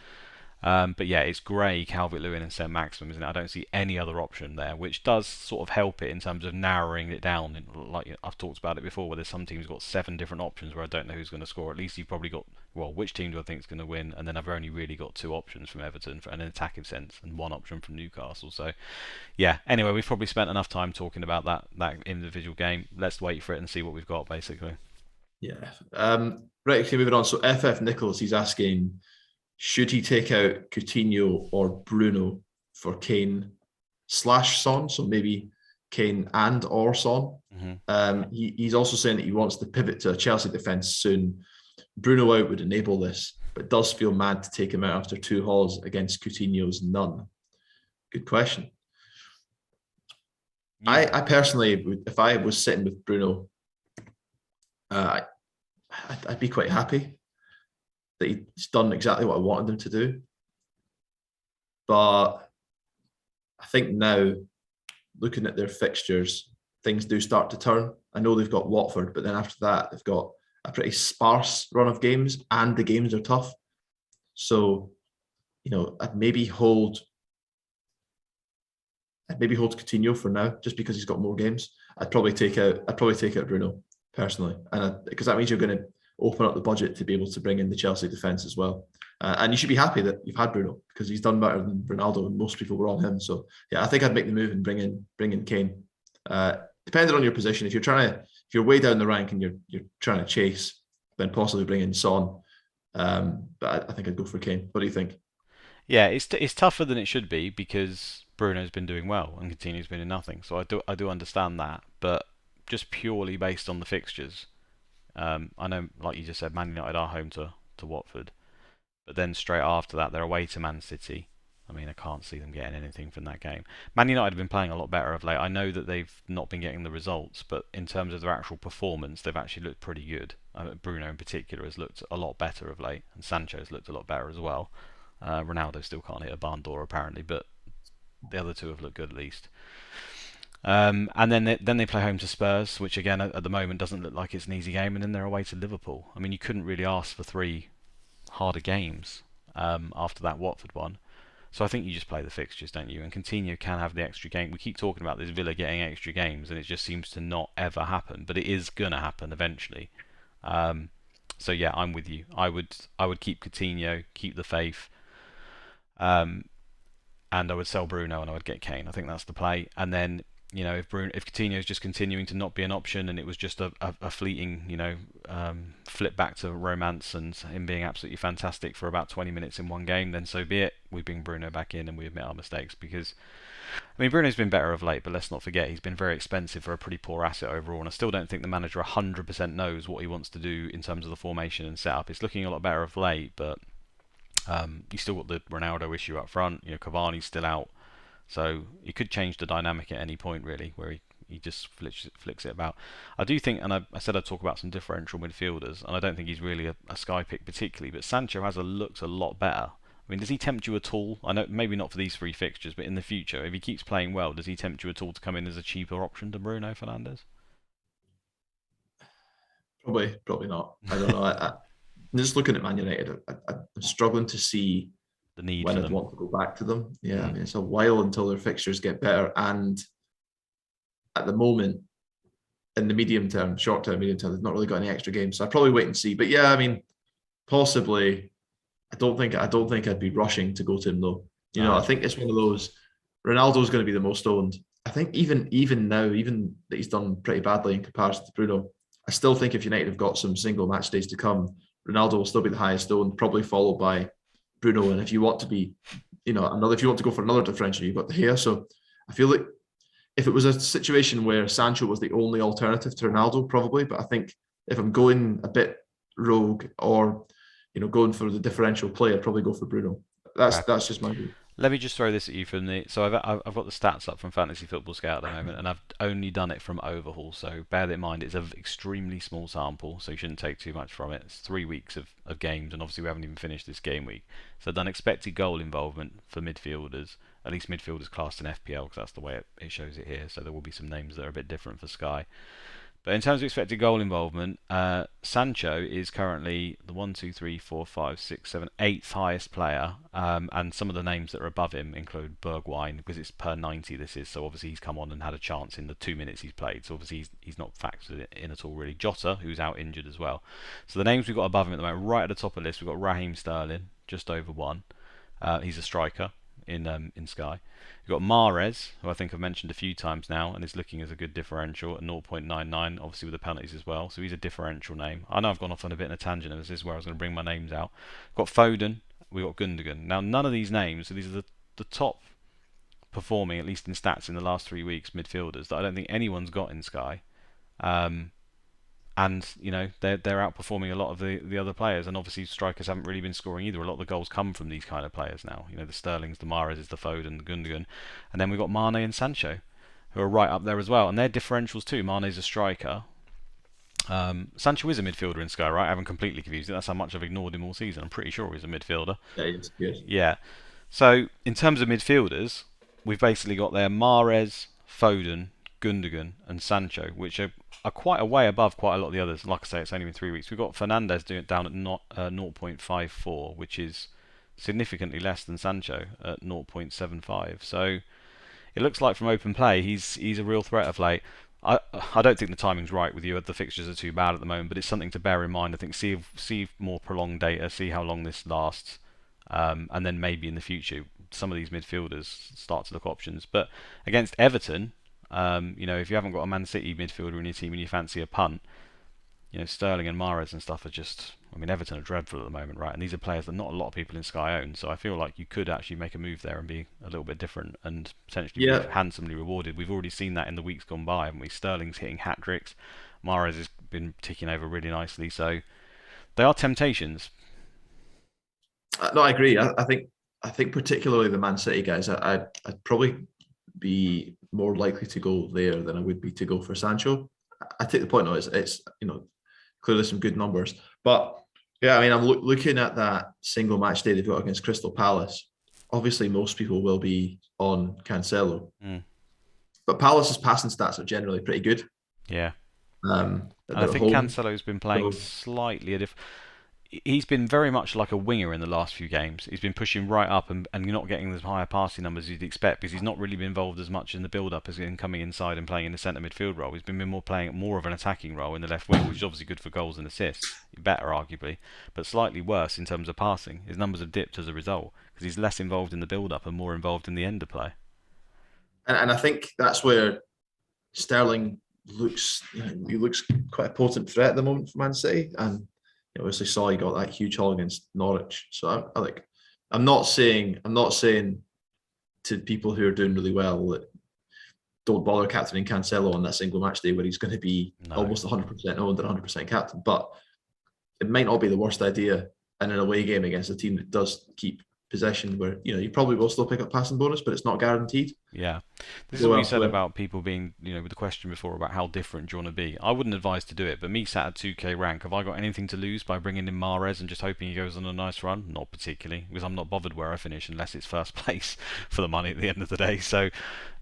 But yeah, it's Gray, Calvert-Lewin, and St Maximum, isn't it? I don't see any other option there, which does sort of help it in terms of narrowing it down. Like I've talked about it before, where there's some teams got 7 different options where I don't know who's going to score. At least you've probably got, well, which team do I think is going to win? And then I've only really got 2 options from Everton for an attacking sense, and 1 option from Newcastle. So yeah. Anyway, we've probably spent enough time talking about that individual game. Let's wait for it and see what we've got, basically. Yeah. Right, okay, moving on. So FF Nicholas, he's asking, should he take out Coutinho or Bruno for Kane slash Son? So maybe Kane and or Son. Hmm. He's also saying that he wants to pivot to a Chelsea defence soon. Bruno out would enable this, but does feel mad to take him out after 2 hauls against Coutinho's none. Good question. Yeah. I personally would, if I was sitting with Bruno, I'd be quite happy that he's done exactly what I wanted him to do. But I think now, looking at their fixtures, things do start to turn. I know they've got Watford, but then after that, they've got a pretty sparse run of games, and the games are tough. So, I'd maybe hold Coutinho for now, just because he's got more games. I'd probably take out Bruno personally, and because that means you're going to open up the budget to be able to bring in the Chelsea defence as well. And you should be happy that you've had Bruno, because he's done better than Ronaldo, and most people were on him. So yeah, I think I'd make the move and bring in Kane. Depending on your position, if you're way down the rank and you're trying to chase, then possibly bring in Son. But I think I'd go for Kane. What do you think? Yeah, it's tougher than it should be because Bruno's been doing well and Coutinho's been in nothing. So I do understand that, but just purely based on the fixtures, I know, like you just said, Man United are home to Watford, but then straight after that they're away to Man City. I mean, I can't see them getting anything from that game. Man United have been playing a lot better of late. I know that they've not been getting the results, but in terms of their actual performance, they've actually looked pretty good. Bruno in particular has looked a lot better of late, and Sancho's looked a lot better as well. Ronaldo still can't hit a barn door apparently, but the other two have looked good at least. And then they play home to Spurs, which again at the moment doesn't look like it's an easy game, and then they're away to Liverpool. I mean, you couldn't really ask for 3 harder games after that Watford one. So I think you just play the fixtures, don't you? And Coutinho can have the extra game. We keep talking about this Villa getting extra games, and it just seems to not ever happen. But it is gonna happen eventually. So yeah, I'm with you. I would keep Coutinho, keep the faith, um, and I would sell Bruno and I would get Kane. I think that's the play. And then if Coutinho is just continuing to not be an option, and it was just a fleeting flip back to romance and him being absolutely fantastic for about 20 minutes in one game, then so be it. We bring Bruno back in and we admit our mistakes, because I mean, Bruno's been better of late, but let's not forget he's been very expensive for a pretty poor asset overall, and I still don't think the manager 100% knows what he wants to do in terms of the formation and setup. It's looking a lot better of late, but You still got the Ronaldo issue up front. Cavani's still out, so he could change the dynamic at any point, really, where he just flicks it about. I do think, and I said I'd talk about some differential midfielders, and I don't think he's really a Sky pick particularly, but Sancho looks a lot better. I mean, does he tempt you at all? I know maybe not for these three fixtures, but in the future, if he keeps playing well, does he tempt you at all to come in as a cheaper option to Bruno Fernandes? Probably not. I don't know. I'm just looking at Man United. I'm struggling to see The need when for I'd them. want to go back to them. Yeah, I Mm. mean, it's a while until their fixtures get better. And at the moment, in the medium term, short term, medium term, they've not really got any extra games. So I'd probably wait and see. But yeah, I mean, possibly. I don't think I'd be rushing to go to him though. No. I think it's one of those. Ronaldo's going to be the most owned. I think even now, even that he's done pretty badly in comparison to Bruno, I still think if United have got some single match days to come, Ronaldo will still be the highest owned, probably followed by Bruno. And if you want to be, if you want to go for another differential, you've got the hair. So I feel like if it was a situation where Sancho was the only alternative to Ronaldo, probably. But I think if I'm going a bit rogue or going for the differential play, I'd probably go for Bruno. That's Okay. that's just my view. Let me just throw this at you from the. So I've got the stats up from Fantasy Football Scout at the moment, and I've only done it from overhaul. So bear that in mind. It's an extremely small sample, so you shouldn't take too much from it. It's 3 weeks of games, and obviously we haven't even finished this game week. So I've done expected goal involvement for midfielders, at least midfielders classed in FPL, because that's the way it shows it here. So there will be some names that are a bit different for Sky. But in terms of expected goal involvement, Sancho is currently the 1, 2, 3, 4, 5, 6, 7, 8th highest player, and some of the names that are above him include Bergwijn, because it's per 90 this is, so obviously he's come on and had a chance in the 2 minutes he's played, so obviously he's not factored in at all really. Jota, who's out injured as well. So the names we've got above him at the moment, right at the top of the list, we've got Raheem Sterling, just over 1. He's a striker in Sky. You've got Mahrez, who I think I've mentioned a few times now, and is looking as a good differential at 0.99, obviously with the penalties as well. So he's a differential name. I know I've gone off on a bit of a tangent, and this is where I was going to bring my names out. We've got Foden, we've got Gundogan. Now, none of these names, so these are the top performing, at least in stats, in the last 3 weeks, midfielders that I don't think anyone's got in Sky. Um, and they're outperforming a lot of the other players, and obviously strikers haven't really been scoring either. A lot of the goals come from these kind of players now. The Sterlings, the Mahrez, the Foden, the Gundogan, and then we've got Mane and Sancho, who are right up there as well, and they're differentials too. Mane's a striker. Sancho is a midfielder in Sky, right? I haven't completely confused it. That's how much I've ignored him all season. I'm pretty sure he's a midfielder. Yeah, yes. Yeah. So in terms of midfielders, we've basically got there Mahrez, Foden, Gundogan, and Sancho, which are quite a way above quite a lot of the others. Like I say, it's only been 3 weeks. We've got Fernandes doing it down at 0.54, which is significantly less than Sancho at 0.75. So it looks like from open play, he's a real threat of late. I don't think the timing's right with you. The fixtures are too bad at the moment, but it's something to bear in mind. I think see more prolonged data, see how long this lasts, and then maybe in the future some of these midfielders start to look options. But against Everton, if you haven't got a Man City midfielder in your team and you fancy a punt, Sterling and Mahrez and stuff are just. I mean, Everton are dreadful at the moment, right? And these are players that not a lot of people in Sky own. So I feel like you could actually make a move there and be a little bit different and potentially be Yeah, handsomely rewarded. We've already seen that in the weeks gone by, haven't we? Sterling's hitting hat tricks. Mahrez has been ticking over really nicely. So they are temptations. no, I agree. I think particularly the Man City guys, I'd probably be more likely to go there than I would be to go for Sancho. I take the point though. It's clearly some good numbers, but yeah, I mean, I'm looking at that single match day they've got against Crystal Palace. Obviously, most people will be on Cancelo, Mm, but Palace's passing stats are generally pretty good. yeah. And I They're at think home, Cancelo's been playing so slightly a different. He's been very much like a winger in the last few games. He's been pushing right up, and you're not getting as higher passing numbers as you'd expect because he's not really been involved as much in the build-up as in coming inside and playing in the centre midfield role. He's been more playing more of an attacking role in the left wing, which is obviously good for goals and assists. Better, arguably, but slightly worse in terms of passing. His numbers have dipped as a result because he's less involved in the build-up and more involved in the end of play. and I think that's where Sterling looks. He looks quite a potent threat at the moment for Man City, and obviously saw he got that huge haul against Norwich. So I like. I'm not saying to people who are doing really well that don't bother captaining Cancelo on that single match day where he's going to be No. almost 100% owned and 100% captain. But it might not be the worst idea in an away game against a team that does keep possession, where you probably will still pick up passing bonus, but it's not guaranteed. Yeah, this is Go what you said elsewhere. about people being, with the question before about how different do you want to be. I wouldn't advise to do it, but me sat at 2k rank, have I got anything to lose by bringing in Mahrez and just hoping he goes on a nice run? Not particularly, because I'm not bothered where I finish unless it's first place for the money at the end of the day. So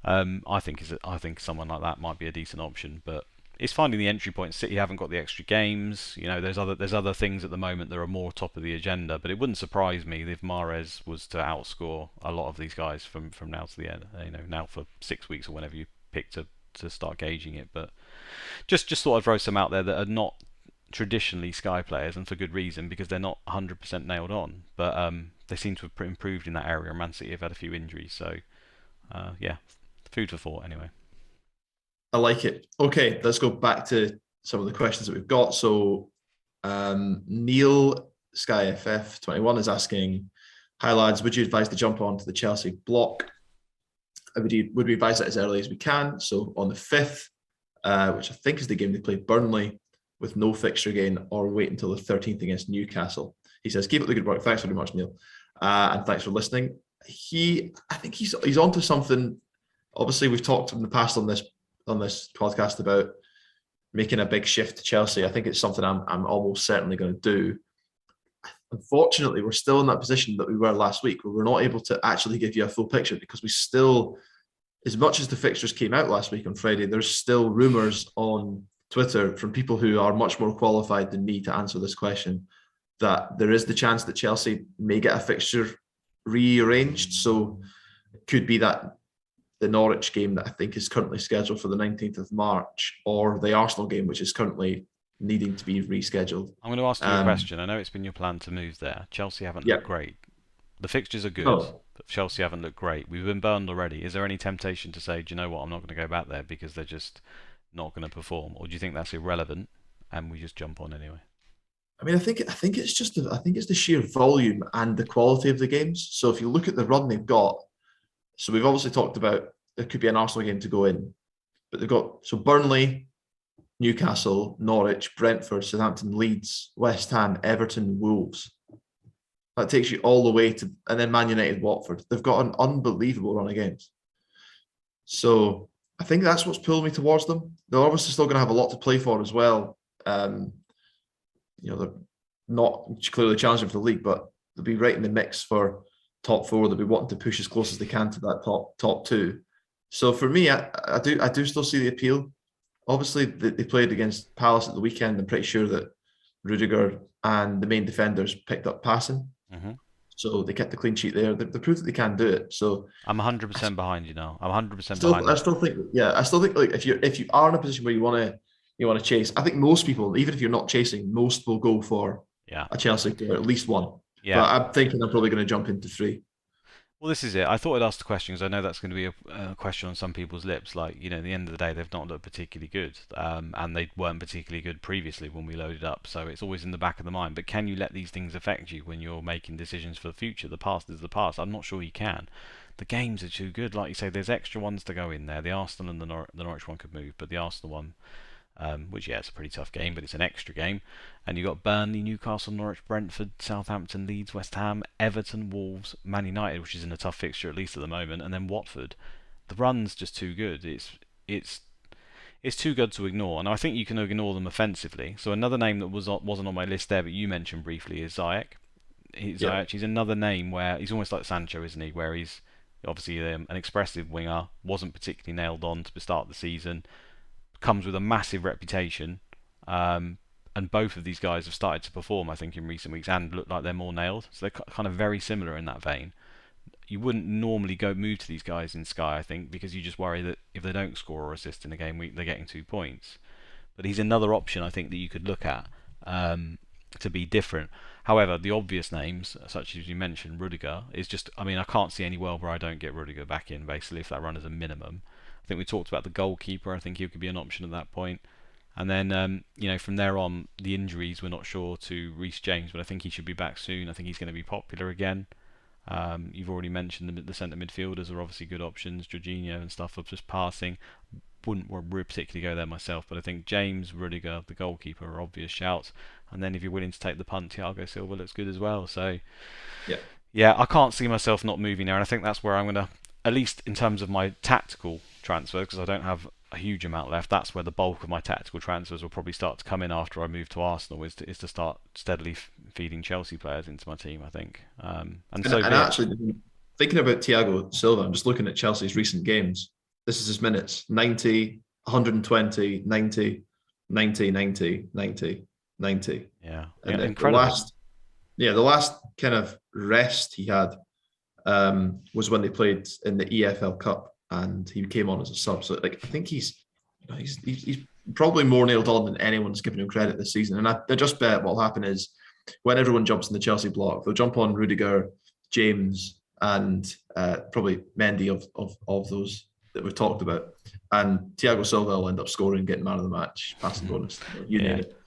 I think someone like that might be a decent option, but it's finding the entry point. City haven't got the extra games. There's other things at the moment that are more top of the agenda. But it wouldn't surprise me if Mahrez was to outscore a lot of these guys from now to the end. Now for 6 weeks or whenever you pick to start gauging it. But just thought I'd throw some out there that are not traditionally Sky players, and for good reason, because they're not 100% nailed on. But they seem to have improved in that area. And Man City have had a few injuries, so yeah, food for thought anyway. I like it. Okay, let's go back to some of the questions that we've got. So, Neil SkyFF 21 is asking, "Hi lads, would you advise to jump on to the Chelsea block? Would we advise it as early as we can? So on the 5th, which I think is the game they played Burnley, with no fixture gain, or wait until the 13th against Newcastle." He says, "Keep up the good work. Thanks very much, Neil, and thanks for listening." I think he's onto something. Obviously, we've talked in the past on this podcast about making a big shift to Chelsea. I think it's something I'm almost certainly going to do. Unfortunately, we're still in that position that we were last week, where we're not able to actually give you a full picture, because we still, as much as the fixtures came out last week on Friday, there's still rumours on Twitter from people who are much more qualified than me to answer this question, that there is the chance that Chelsea may get a fixture rearranged. So it could be that the Norwich game that I think is currently scheduled for the 19th of March, or the Arsenal game, which is currently needing to be rescheduled. I'm going to ask you a question. I know it's been your plan to move there. Chelsea haven't Yeah. looked great. The fixtures are good, No. but Chelsea haven't looked great. We've been burned already. Is there any temptation to say, do you know what, I'm not going to go back there because they're just not going to perform? Or do you think that's irrelevant and we just jump on anyway? I mean, I think it's the sheer volume and the quality of the games. So if you look at the run they've got, so we've obviously talked about there could be an Arsenal game to go in, but they've got Burnley, Newcastle, Norwich, Brentford, Southampton, Leeds, West Ham, Everton, Wolves. That takes you all the way to, and then Man United, Watford. They've got an unbelievable run of games. So I think that's what's pulling me towards them. They're obviously still going to have a lot to play for as well. They're not clearly challenging for the league, but they'll be right in the mix for top four. They'll be wanting to push as close as they can to that top two. So for me, I do still see the appeal. Obviously, they played against Palace at the weekend. I'm pretty sure that Rudiger and the main defenders picked up passing. Mm-hmm. So they kept the clean sheet there. They proved that they can do it. So I'm 100% behind you now. I'm 100% behind I them. still think, yeah, I still think, like, if you are in a position where you want to chase, I think most people, even if you're not chasing, most will go for Yeah. a Chelsea player, at least one. Yeah. But I'm thinking I'm probably going to jump into three. Well, this is it. I thought I'd ask the question because I know that's going to be a question on some people's lips. Like, at the end of the day, they've not looked particularly good, and they weren't particularly good previously when we loaded up. So it's always in the back of the mind. But can you let these things affect you when you're making decisions for the future? The past is the past. I'm not sure you can. The games are too good. Like you say, there's extra ones to go in there. The Arsenal and the Norwich one could move, but the Arsenal one, which, yeah, it's a pretty tough game, but it's an extra game. And you've got Burnley, Newcastle, Norwich, Brentford, Southampton, Leeds, West Ham, Everton, Wolves, Man United, which is in a tough fixture at least at the moment, and then Watford. The run's just too good. It's too good to ignore, and I think you can ignore them offensively. So another name that wasn't on my list there, but you mentioned briefly, is Ziyech. Yeah. He's another name where he's almost like Sancho, isn't he? Where he's obviously an expressive winger, wasn't particularly nailed on to the start of the season, comes with a massive reputation, and both of these guys have started to perform, I think, in recent weeks and look like they're more nailed. So they're kind of very similar in that vein. You wouldn't normally move to these guys in Sky, I think, because you just worry that if they don't score or assist in a game week, they're getting 2 points. But he's another option, I think, that you could look at to be different. However, the obvious names, such as you mentioned, Rudiger, is just, I mean, I can't see any world where I don't get Rudiger back in, basically, if that run is a minimum. I think we talked about the goalkeeper. I think he could be an option at that point. And then, from there on, the injuries, we're not sure to Reece James, but I think he should be back soon. I think he's going to be popular again. You've already mentioned the centre midfielders are obviously good options. Jorginho and stuff are just passing. wouldn't particularly go there myself, but I think James, Rudiger, the goalkeeper, are obvious shouts. And then if you're willing to take the punt, Thiago Silva looks good as well. So Yeah. yeah, I can't see myself not moving there, and I think that's where I'm gonna, at least in terms of my tactical transfers, because I don't have a huge amount left. That's where the bulk of my tactical transfers will probably start to come in after I move to Arsenal. Is to start steadily feeding Chelsea players into my team. I think, and so And be it. actually, thinking about Thiago Silva, I'm just looking at Chelsea's recent games. This is his minutes: 90, 120, 90, 90, 90, 90, 90. Yeah, And yeah, then incredible. the last kind of rest he had was when they played in the EFL Cup, and he came on as a sub. So, like, I think he's probably more nailed on than anyone's given him credit this season. And I just bet what'll happen is when everyone jumps in the Chelsea block, they'll jump on Rudiger, James, and probably Mendy of those that we've talked about. And Thiago Silva will end up scoring, getting man of the match, passing bonus. You name Yeah. it.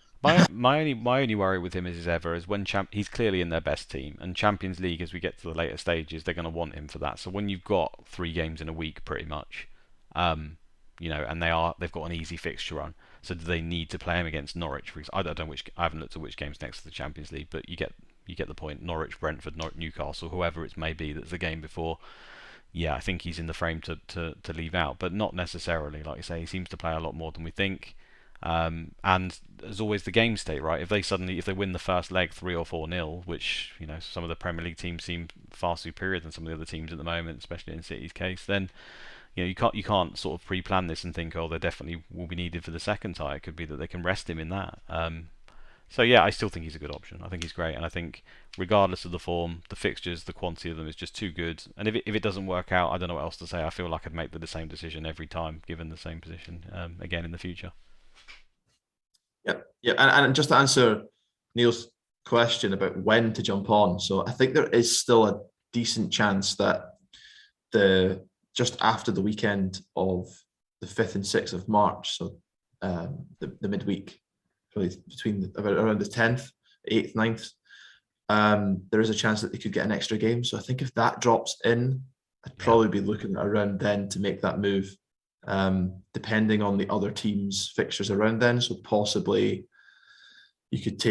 My only worry with him is ever is when he's clearly in their best team, and Champions League, as we get to the later stages, they're going to want him for that. So when you've got 3 games in a week pretty much, um, and they've got an easy fixture run, so do they need to play him against Norwich? For example? I don't know I haven't looked at which games next to the Champions League, but you get the point. Norwich, Brentford, Newcastle, whoever it may be that's the game before. Yeah, I think he's in the frame to leave out, but not necessarily. Like I say, he seems to play a lot more than we think. And as always, the game state, right? If they win the first leg 3 or 4-0, which some of the Premier League teams seem far superior than some of the other teams at the moment, especially in City's case, then you can't sort of pre-plan this and think, oh, they definitely will be needed for the second tie. It could be that they can rest him in that. So yeah, I still think he's a good option. I think he's great, and I think regardless of the form, the fixtures, the quantity of them is just too good. And if it doesn't work out, I don't know what else to say. I feel like I'd make the same decision every time, given the same position again in the future. Yeah, yeah, and just to answer Neil's question about when to jump on, so I think there is still a decent chance that the just after the weekend of the 5th and 6th of March, so the midweek, probably around the 10th, 8th, 9th, there is a chance that they could get an extra game. So I think if that drops in, I'd Yeah. probably be looking around then to make that move, depending on the other team's fixtures around then. So possibly you could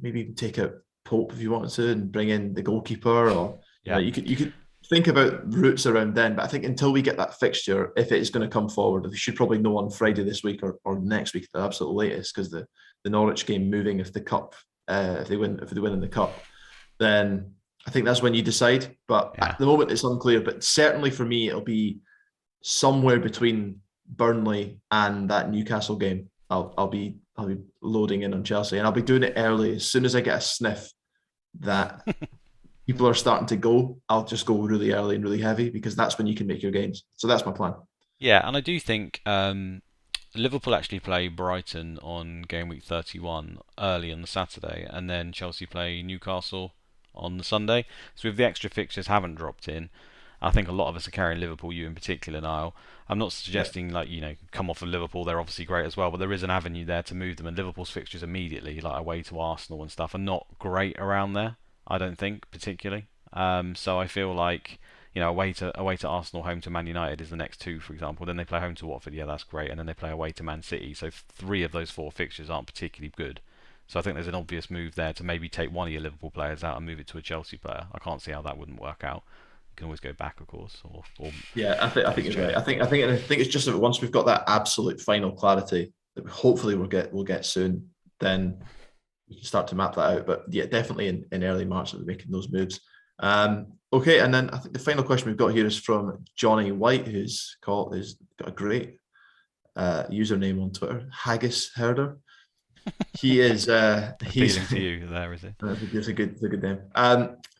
maybe even take out Pope if you wanted to and bring in the goalkeeper, or Yeah. you could think about routes around then. But I think until we get that fixture, if it is going to come forward, we should probably know on Friday this week or next week at the absolute latest, because the Norwich game moving, if the cup if they win in the cup, then I think that's when you decide. But Yeah. at the moment it's unclear. But certainly for me, it'll be somewhere between Burnley and that Newcastle game. I'll be loading in on Chelsea, and I'll be doing it early. As soon as I get a sniff that people are starting to go, I'll just go really early and really heavy, because that's when you can make your gains. So that's my plan. Yeah, and I do think Liverpool actually play Brighton on game week 31 early on the Saturday, and then Chelsea play Newcastle on the Sunday. So if the extra fixtures haven't dropped in, I think a lot of us are carrying Liverpool, you in particular, Niall. I'm not Yeah. suggesting come off of Liverpool, they're obviously great as well, but there is an avenue there to move them, and Liverpool's fixtures immediately, like away to Arsenal and stuff, are not great around there. I don't think particularly. So I feel like away to Arsenal, home to Man United is the next two, for example. Then they play home to Watford, yeah, that's great, and then they play away to Man City. So 3 of those 4 fixtures aren't particularly good. So I think there's an obvious move there to maybe take one of your Liverpool players out and move it to a Chelsea player. I can't see how that wouldn't work out. You can always go back, of course, or Yeah, I think you're right. I think it's just that once we've got that absolute final clarity that hopefully we'll get soon, then we can start to map that out. But yeah, definitely in early March that we're making those moves. Okay, and then I think the final question we've got here is from Johnny White, who's got a great username on Twitter, Haggis Herder. He is he's appealing to you there, is it? it's a good name.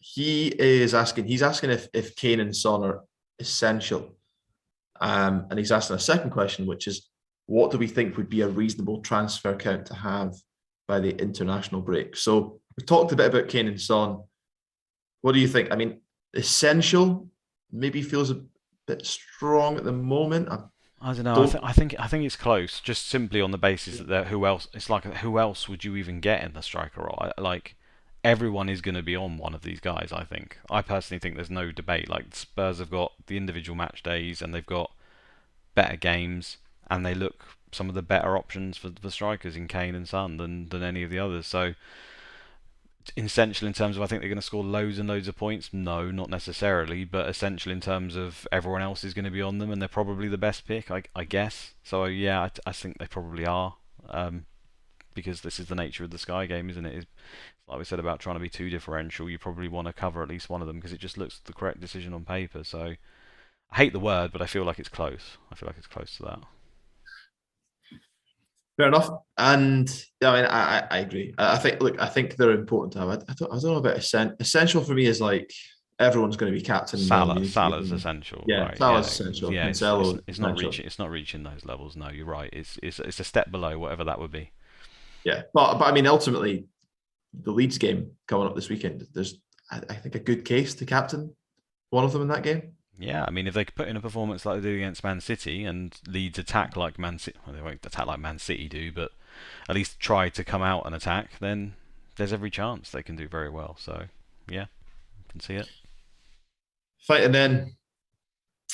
He's asking if Kane and Son are essential. And he's asking a second question, which is, what do we think would be a reasonable transfer count to have by the international break? So we've talked a bit about Kane and Son. What do you think? I mean, essential maybe feels a bit strong at the moment. I don't know. Don't. I think it's close, just simply on the basis that who else? It's like who else would you even get in the striker role? Like everyone is going to be on one of these guys. I think. I personally think there's no debate. Like Spurs have got the individual match days, and they've got better games, and they look some of the better options for the strikers in Kane and Son than any of the others. So essential in terms of I think they're going to score loads and loads of points. No, not necessarily, but essential in terms of everyone else is going to be on them, and they're probably the best pick, I guess. So yeah, I think they probably are, because this is the nature of the Sky game, isn't it? It's like we said about trying to be too differential. You probably want to cover at least one of them because it just looks the correct decision on paper. So I hate the word, but I feel like it's close. I feel like it's close to that. Fair enough. And I mean, I agree. I think, look, I think they're important to have. I don't know about essential for me is like everyone's going to be captain. Salah's essential, Yeah, right? Salah's Yeah, essential. yeah. Cancelo It's not essential. reaching. It's not reaching those levels. No, you're right. It's a step below whatever that would be. Yeah, but I mean, ultimately, the Leeds game coming up this weekend. There's, I think, a good case to captain one of them in that game. Yeah, I mean, if they could put in a performance like they did against Man City and Leeds attack like Man City, well, they won't attack like Man City do, but at least try to come out and attack, then there's every chance they can do very well. So, yeah, I can see it. Fight, and then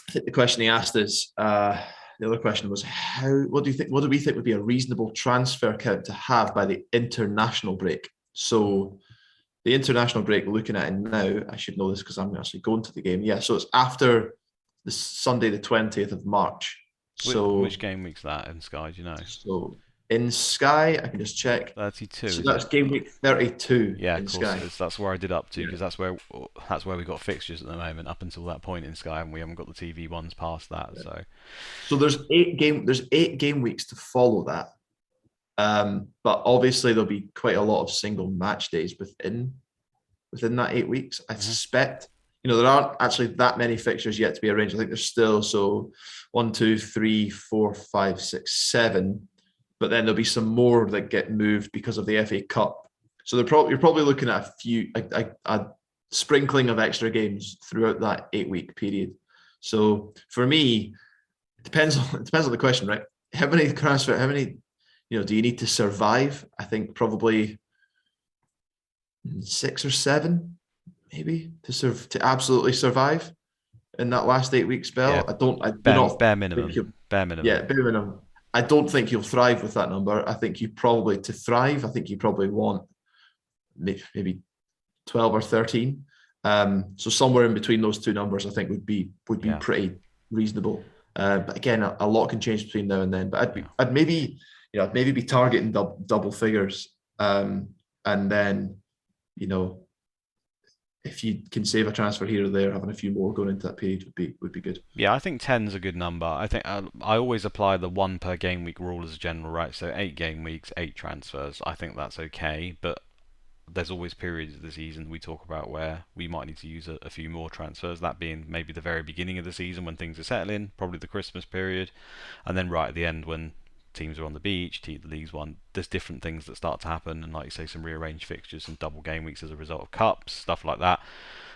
I think the question he asked is the other question was how. What do you think? What do we think would be a reasonable transfer count to have by the international break? So the international break, looking at it now, I should know this because I'm actually going to the game. Yeah, so it's after the Sunday, the 20th of March. So Which game week's that in Sky? Do you know? so in Sky, I can just check. 32, So is that's it? game week 32 Yeah, of in course Sky. it is. That's where I did up to Yeah. because that's where we got fixtures at the moment. Up until that point in Sky, and we haven't got the TV ones past that. Yeah. So So there's 8 game weeks to follow that. But obviously there'll be quite a lot of single match days within that 8 weeks. I suspect, there aren't actually that many fixtures yet to be arranged. I think there's still so 1, 2, 3, 4, 5, 6, 7, but then there'll be some more that get moved because of the FA Cup. So you're probably looking at a sprinkling of extra games throughout that 8 week period. So for me, it depends on the question, right? How many, do you need to survive? I think probably 6 or 7, maybe to absolutely survive in that last 8 week yeah, spell. I do not bare think minimum, you'll, bare minimum. yeah, bare minimum. I don't think you'll thrive with that number. I think you probably, to thrive, I think you probably want maybe 12 or 13. So somewhere in between those two numbers, I think would be Yeah, pretty reasonable. But again, a lot can change between now and then. But yeah. I'd maybe be targeting double figures, and then if you can save a transfer here or there, having a few more going into that period would be good. Yeah, I think 10's a good number. I think I always apply the one per game week rule as a general, right? So 8 game weeks, 8 transfers. I think that's okay, but there's always periods of the season we talk about where we might need to use a few more transfers. That being maybe the very beginning of the season when things are settling, probably the Christmas period, and then right at the end when teams are on the beach, the league's won. There's different things that start to happen, and like you say, some rearranged fixtures, some double game weeks as a result of cups, stuff like that.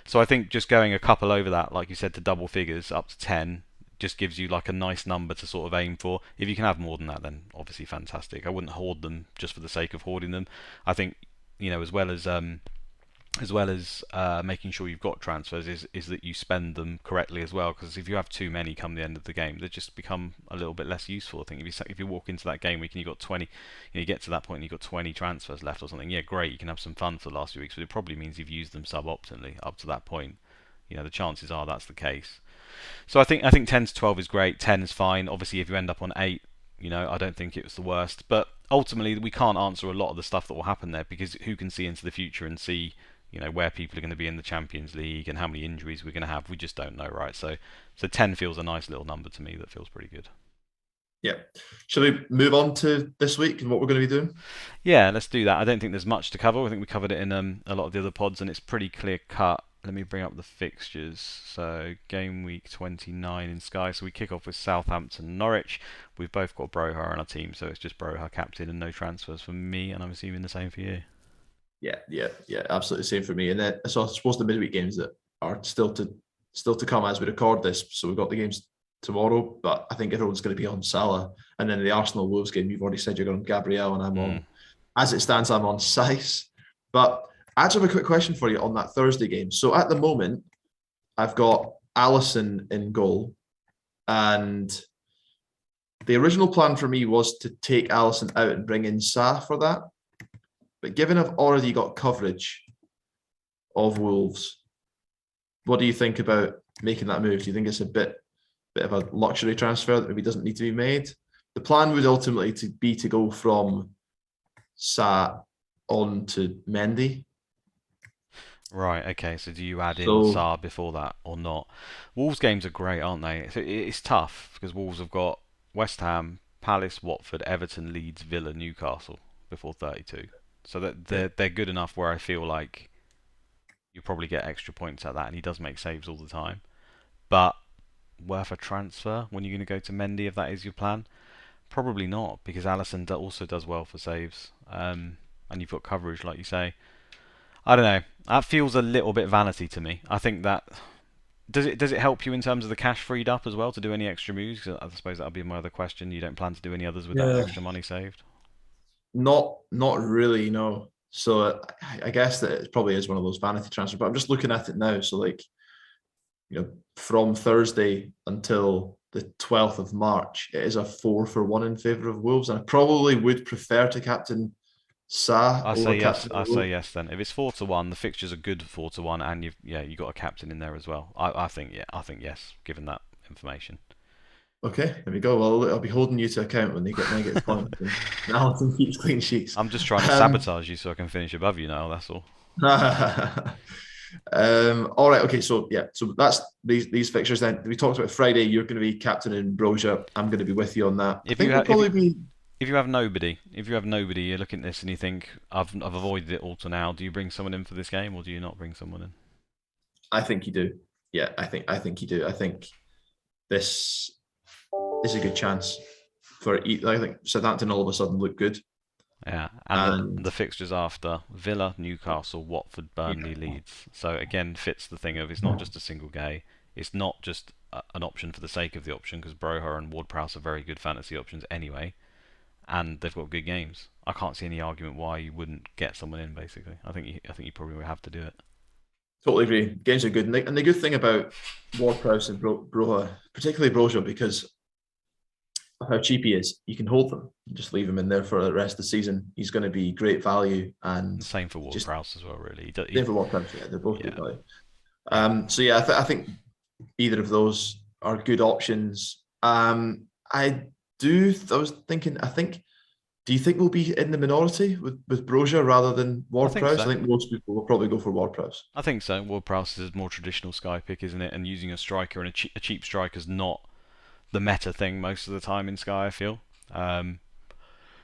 So I think just going a couple over that, like you said, to double figures up to 10, just gives you like a nice number to sort of aim for. If you can have more than that, then obviously fantastic. I wouldn't hoard them just for the sake of hoarding them. I think as well as making sure you've got transfers is that you spend them correctly as well, because if you have too many come the end of the game, they just become a little bit less useful. I think if you walk into that game week and you've got 20, you get to that point and you've got 20 transfers left or something, yeah, great, you can have some fun for the last few weeks, but it probably means you've used them suboptimally up to that point. The chances are that's the case. So I think 10 to 12 is great. 10 is fine. Obviously, if you end up on 8, I don't think it was the worst. But ultimately, we can't answer a lot of the stuff that will happen there, because who can see into the future and see where people are going to be in the Champions League and how many injuries we're going to have. We just don't know, right? So 10 feels a nice little number to me that feels pretty good. Yeah. Shall we move on to this week and what we're going to be doing? Yeah, let's do that. I don't think there's much to cover. I think we covered it in a lot of the other pods, and it's pretty clear cut. Let me bring up the fixtures. So game week 29 in Sky. So we kick off with Southampton, Norwich. We've both got Broha on our team, so it's just Broha captain and no transfers for me, and I'm assuming the same for you. Yeah, absolutely same for me. And then so I suppose the midweek games that are still to come as we record this. So we've got the games tomorrow, but I think everyone's going to be on Salah. And then the Arsenal Wolves game, you've already said you're on Gabriel, and I'm on. As it stands, I'm on Sice. But I actually have a quick question for you on that Thursday game. So at the moment, I've got Allison in goal, and The original plan for me was to take Allison out and bring in Sa for that. But given I've already got coverage of Wolves, what do you think about making that move? Do you think it's a bit of a luxury transfer that maybe doesn't need to be made? The plan would ultimately be to go from Sa on to Mendy. Right, okay, so do you add in So Saar before that or not? Wolves games are great, aren't they? It's tough because Wolves have got West Ham, Palace, Watford, Everton, Leeds, Villa, Newcastle before 32. So that yeah, they're good enough where I feel like you probably get extra points at that, and he does make saves all the time. But worth a transfer when you're going to go to Mendy if that is your plan? Probably not, because Alisson also does well for saves, and you've got coverage, like you say. I don't know. That feels a little bit vanity to me. I think that does it help you in terms of the cash freed up as well to do any extra moves? 'Cause I suppose that would be my other question. You don't plan to do any others with that yeah, extra money saved? not really, no. So I guess that it probably is one of those vanity transfers. But I'm just looking at it now. So like from Thursday until the 12th of March, it is a 4-for-1 in favour of Wolves, and I probably would prefer to captain Sa I say over yes. captain I say Wolves. yes. Then if it's 4-1, the fixtures are good 4-1, and you got a captain in there as well. I think yeah. I think yes. Given that information. Okay, there we go. Well, I'll be holding you to account when they get negative points. And Alison keeps clean sheets. I'm just trying to Um, sabotage you so I can finish above you now. That's all. all right. Okay. So yeah. So that's these fixtures. Then we talked about Friday. You're going to be captain in Broja. I'm going to be with you on that. I If you think we'll ha- probably be. if you have nobody, you're looking at this and you think I've avoided it all to now. Do you bring someone in for this game or do you not bring someone in? I think you do. Yeah. I think you do. I think this is a good chance for. I think Southampton all of a sudden look good, Yeah, and the and fixtures after Villa, Newcastle, Watford, Burnley, yeah. Leeds. So again, fits the thing of it's not just a single game. It's not just an option for the sake of the option because Broha and Ward-Prowse are very good fantasy options anyway, and they've got good games. I can't see any argument why you wouldn't get someone in. Basically, I think you probably would have to do it. Totally agree. Games are good, and the good thing about Ward-Prowse and Broha, particularly Broja, because of how cheap he is, you can hold them. Just leave him in there for the rest of the season. He's going to be great value, And and same for just Ward-Prowse as well. Really, same for Ward-Prowse. Yeah, they're both good yeah, value. yeah. So yeah, I think either of those are good options. I do. I was thinking. I think. Do you think we'll be in the minority with Broja rather than I think Ward-Prowse? I so. think most people will probably go for Ward-Prowse. I think so. Ward-Prowse is a more traditional Sky pick, isn't it? And using a striker and a cheap striker is not the meta thing most of the time in Sky. I feel. Um,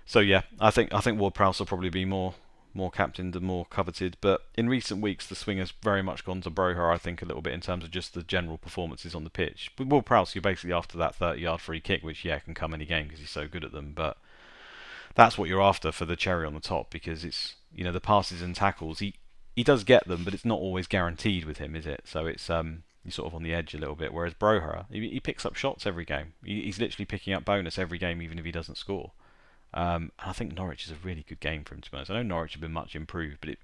so yeah, I think Ward-Prowse will probably be more captained and more coveted. But in recent weeks, the swing has very much gone to Broha. I think a little bit in terms of just the general performances on the pitch. With Ward-Prowse, you're basically after that 30-yard free kick, which yeah can come any game because he's so good at them. But that's what you're after for the cherry on the top because it's the passes and tackles he does get them, but it's not always guaranteed with him, is it? So it's you're sort of on the edge a little bit. Whereas Broha, he picks up shots every game. He's literally picking up bonus every game, even if he doesn't score. And I think Norwich is a really good game for him to be honest. I know Norwich have been much improved, but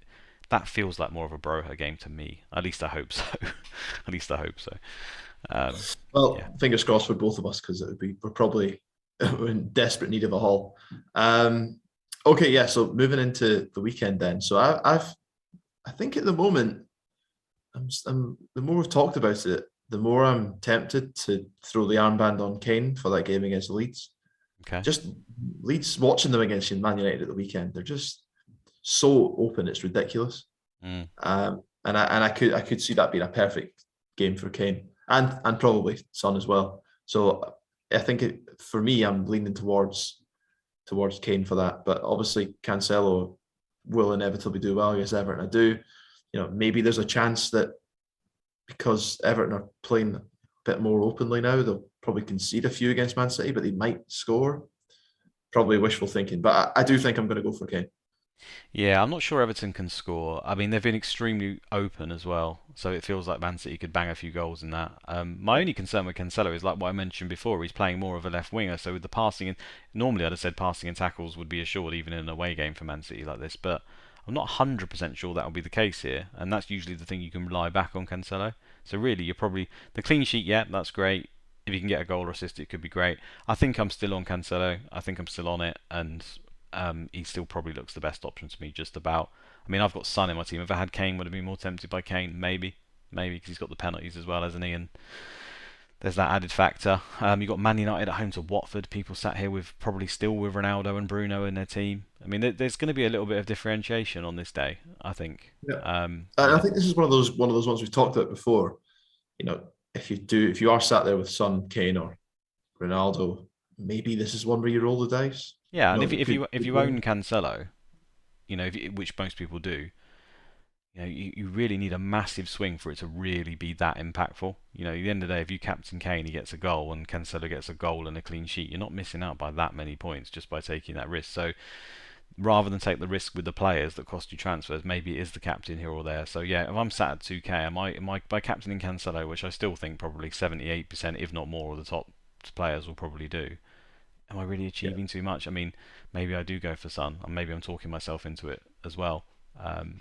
that feels like more of a Broha game to me. At least I hope so. At least I hope so. Yeah. Well, fingers crossed for both of us because we're probably in desperate need of a haul. Okay, yeah. So moving into the weekend then. So I think at the moment, the more we've talked about it, the more I'm tempted to throw the armband on Kane for that game against Leeds. Okay. Just Leeds watching them against Man United at the weekend, they're just so open, it's ridiculous. Mm. And I could see that being a perfect game for Kane and probably Son as well. So I think for me, I'm leaning towards Kane for that. But obviously, Cancelo will inevitably do well against Everton. I do, maybe there's a chance that because Everton are playing a bit more openly now, they'll probably concede a few against Man City, but they might score. Probably wishful thinking, but I do think I'm going to go for Kane. Yeah, I'm not sure Everton can score. I mean, they've been extremely open as well, so it feels like Man City could bang a few goals in that. My only concern with Cancelo is like what I mentioned before. He's playing more of a left winger, so with the passing, and normally I'd have said passing and tackles would be assured even in an away game for Man City like this, but I'm not 100% sure that will be the case here, and that's usually the thing you can rely back on Cancelo. So really, you're probably the clean sheet. Yeah, that's great. if he can get a goal or assist, it could be great. I think I'm still on Cancelo. I think I'm still on it, and he still probably looks the best option to me. Just about. I mean, I've got Son in my team. If I had Kane, would have been more tempted by Kane, maybe because he's got the penalties as well, hasn't he? And there's that added factor. You've got Man United at home to Watford. People sat here with probably still with Ronaldo and Bruno in their team. I mean, there's going to be a little bit of differentiation on this day, I think. Yeah. You And I know, think this is one of those ones we've talked about before. You know, if you are sat there with Son, Kane, or Ronaldo, maybe this is one where you roll the dice. yeah, You and know, if could you win. own Cancelo, which most people do, you really need a massive swing for it to really be that impactful. At the end of the day, if you captain Kane, he gets a goal, and Cancelo gets a goal and a clean sheet, you're not missing out by that many points just by taking that risk. So rather than take the risk with the players that cost you transfers, maybe it is the captain here or there. So yeah, if I'm sat at 2k, am I by captaining Cancelo, which I still think probably 78%, if not more, of the top players will probably do. Am I really Yeah. achieving too much? I mean, maybe I do go for Son, and maybe I'm talking myself into it as well.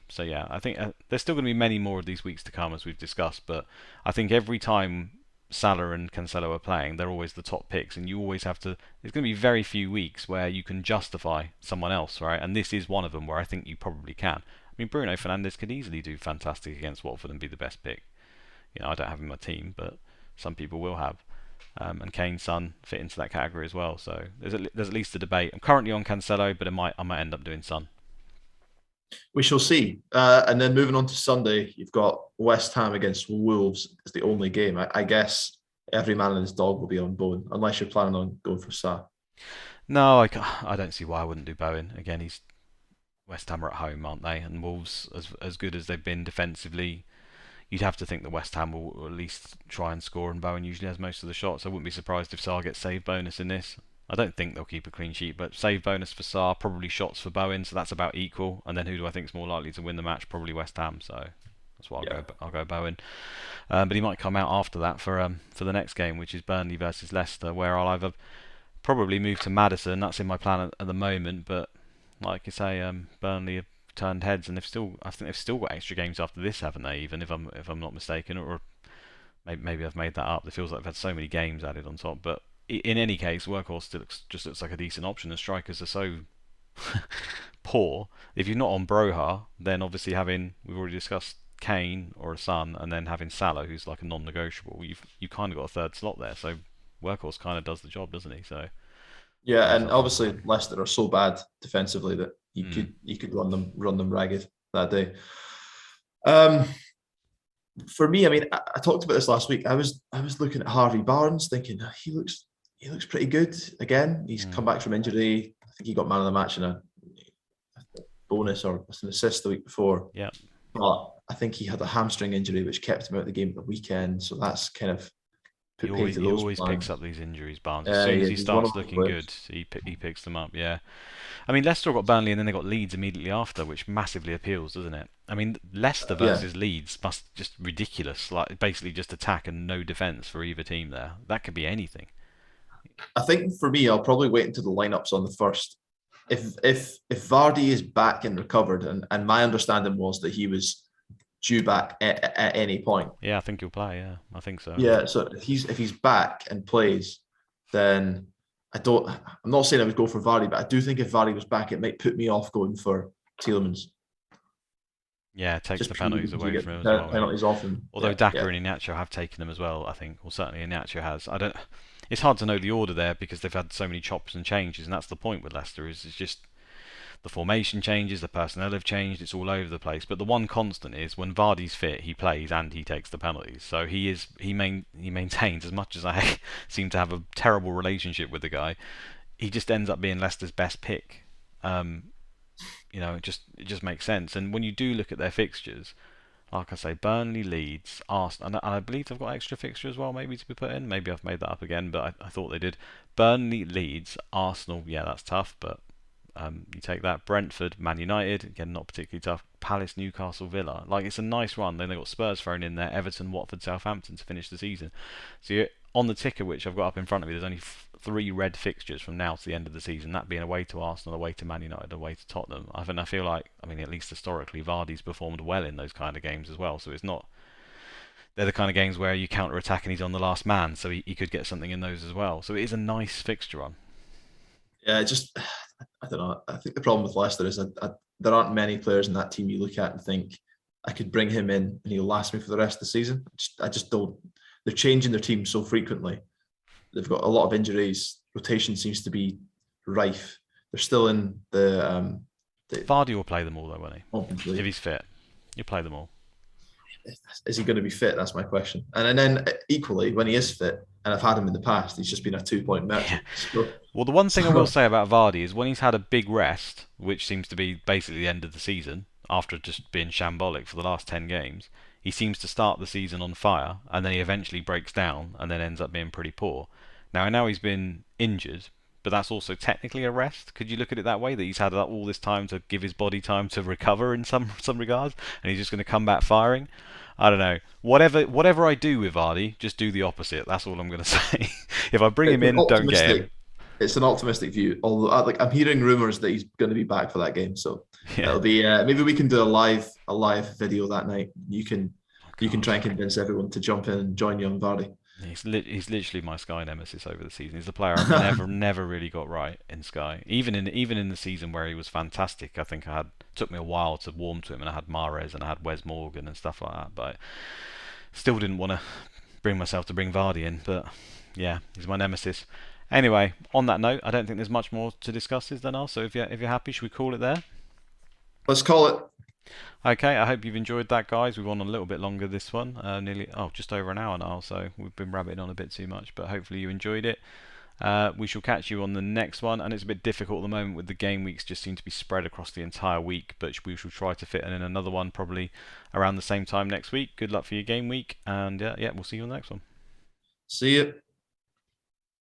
So yeah, I think there's still going to be many more of these weeks to come as we've discussed, but I think every time Salah and Cancelo are playing, they're always the top picks, and you always have to. There's going to be very few weeks where you can justify someone else, right? And this is one of them where I think you probably can. I mean, Bruno Fernandes could easily do fantastic against Watford and be the best pick. I don't have him in my team, but some people will have. And Kane's Son fit into that category as well. So there's at least a debate. I'm currently on Cancelo, but I might end up doing Son. We shall see. And then moving on to Sunday, you've got West Ham against Wolves. It's the only game. I guess every man and his dog will be on Bowen, unless you're planning on going for Sa. No, I don't see why I wouldn't do Bowen. Again, he's West Ham are at home, aren't they? And Wolves, as good as they've been defensively, you'd have to think that West Ham will at least try and score, and Bowen usually has most of the shots. I wouldn't be surprised if Sarr gets save bonus in this. I don't think they'll keep a clean sheet, but save bonus for Sarr, probably shots for Bowen, so that's about equal. And then who do I think is more likely to win the match? Probably West Ham. So that's why Yeah. I'll go Bowen. But he might come out after that for the next game, which is Burnley versus Leicester, where I'll either probably move to Madison. That's in my plan at the moment, but like you say, Burnley have turned heads, and I think they've still got extra games after this, haven't they? Even if I'm not mistaken, or maybe I've made that up. It feels like they've had so many games added on top. But in any case, Workhorse still looks like a decent option, and strikers are so poor. If you're not on Broha, then obviously we've already discussed Kane or a Son, and then having Salah, who's like a non-negotiable. You kind of got a third slot there, so Workhorse kind of does the job, doesn't he? So Yeah, nice and option. obviously Leicester are so bad defensively that Mm. you could run them ragged that day. Um, for me, I mean, I talked about this last week. I was looking at Harvey Barnes, thinking he looks pretty good again. He's Mm. come back from injury. I think he got man of the match in a bonus or an assist the week before. Yeah. But I think he had a hamstring injury which kept him out of the game at the weekend. So that's kind of He put pay always to he those always picks plans. up these injuries, Barnes. As soon as Yeah, he he's one of starts those looking players. good, he picks them up. Yeah. I mean, Leicester got Burnley and then they got Leeds immediately after, which massively appeals, doesn't it? I mean, Leicester Yeah, versus Leeds must just ridiculous. Like basically just attack and no defense for either team there. That could be anything. I think for me, I'll probably wait until the lineups on the first. If Vardy is back and recovered, and my understanding was that he was due back at any point. Yeah, I think he'll play. Yeah, I think so. Yeah, so if he's back and plays, then I don't. I'm not saying I would go for Vardy, but I do think if Vardy was back, it might put me off going for Tielemans Yeah, it takes just the purely penalties because you away get from him as well, mate. penalties off him. Although Yeah, Daka yeah, and Inacho have taken them as well, I think, or certainly Inacho has. I don't. It's hard to know the order there because they've had so many chops and changes, and that's the point with Leicester. Is it's just the formation changes, the personnel have changed, it's all over the place. But the one constant is when Vardy's fit, he plays and he takes the penalties. So he maintains, as much as I seem to have a terrible relationship with the guy, he just ends up being Leicester's best pick. Um, it just makes sense. And when you do look at their fixtures, like I say, Burnley, Leeds, Arsenal, and I believe they've got extra fixture as well, maybe to be put in. Maybe I've made that up again, but I thought they did. Burnley, Leeds, Arsenal, yeah, that's tough, but you take that. Brentford, Man United, again, not particularly tough. Palace, Newcastle, Villa. Like, it's a nice run. Then they've got Spurs thrown in there, Everton, Watford, Southampton to finish the season. So you're, on the ticker, which I've got up in front of me, there's only three red fixtures from now to the end of the season, that being away to Arsenal, away to Man United, away to Tottenham. I feel like, I mean, at least historically, Vardy's performed well in those kind of games as well. So it's not they're the kind of games where you counter attack and he's on the last man, so he could get something in those as well. So it is a nice fixture run. Yeah, it just I don't know. I think the problem with Leicester is there aren't many players in that team you look at and think I could bring him in and he'll last me for the rest of the season. I just don't. They're changing their team so frequently. They've got a lot of injuries. Rotation seems to be rife. They're still in the Vardy will play them all though, won't he? Conference If League. he's fit, he'll play them all. Is he going to be fit? That's my question. And then equally, when he is fit, and I've had him in the past, he's just been a 2 point Yeah. merchant. Well, the one thing I will So say about Vardy is when he's had a big rest, which seems to be basically the end of the season, after just being shambolic for the last 10 games, he seems to start the season on fire, and then he eventually breaks down, and then ends up being pretty poor. Now, I know he's been injured, but that's also technically a rest. Could you look at it that way, that he's had all this time to give his body time to recover in some regards, and he's just going to come back firing? I don't know. Whatever I do with Vardy, just do the opposite. That's all I'm going to say. If I bring it's him an in, don't get him. optimistic. It's an optimistic view. Although, I'm hearing rumors that he's going to be back for that game, so Yeah. that'll be maybe we can do a live video that night. Oh, You can God. try and convince everyone to jump in and join young Vardy. He's literally my Sky nemesis over the season. He's the player I've never really got right in Sky. Even in the season where he was fantastic, I think took me a while to warm to him, and I had Mahrez and I had Wes Morgan and stuff like that. But still didn't want to bring myself to bring Vardy in. But yeah, he's my nemesis. Anyway, on that note, I don't think there's much more to discuss, is there, Niall? So if you're happy, should we call it there? Let's call it. Okay, I hope you've enjoyed that, guys. We've gone a little bit longer this one, just over an hour now, so we've been rabbiting on a bit too much, but hopefully you enjoyed it. We shall catch you on the next one, and it's a bit difficult at the moment with the game weeks just seem to be spread across the entire week, but we shall try to fit in another one probably around the same time next week. Good luck for your game week, and yeah, we'll see you on the next one. See you.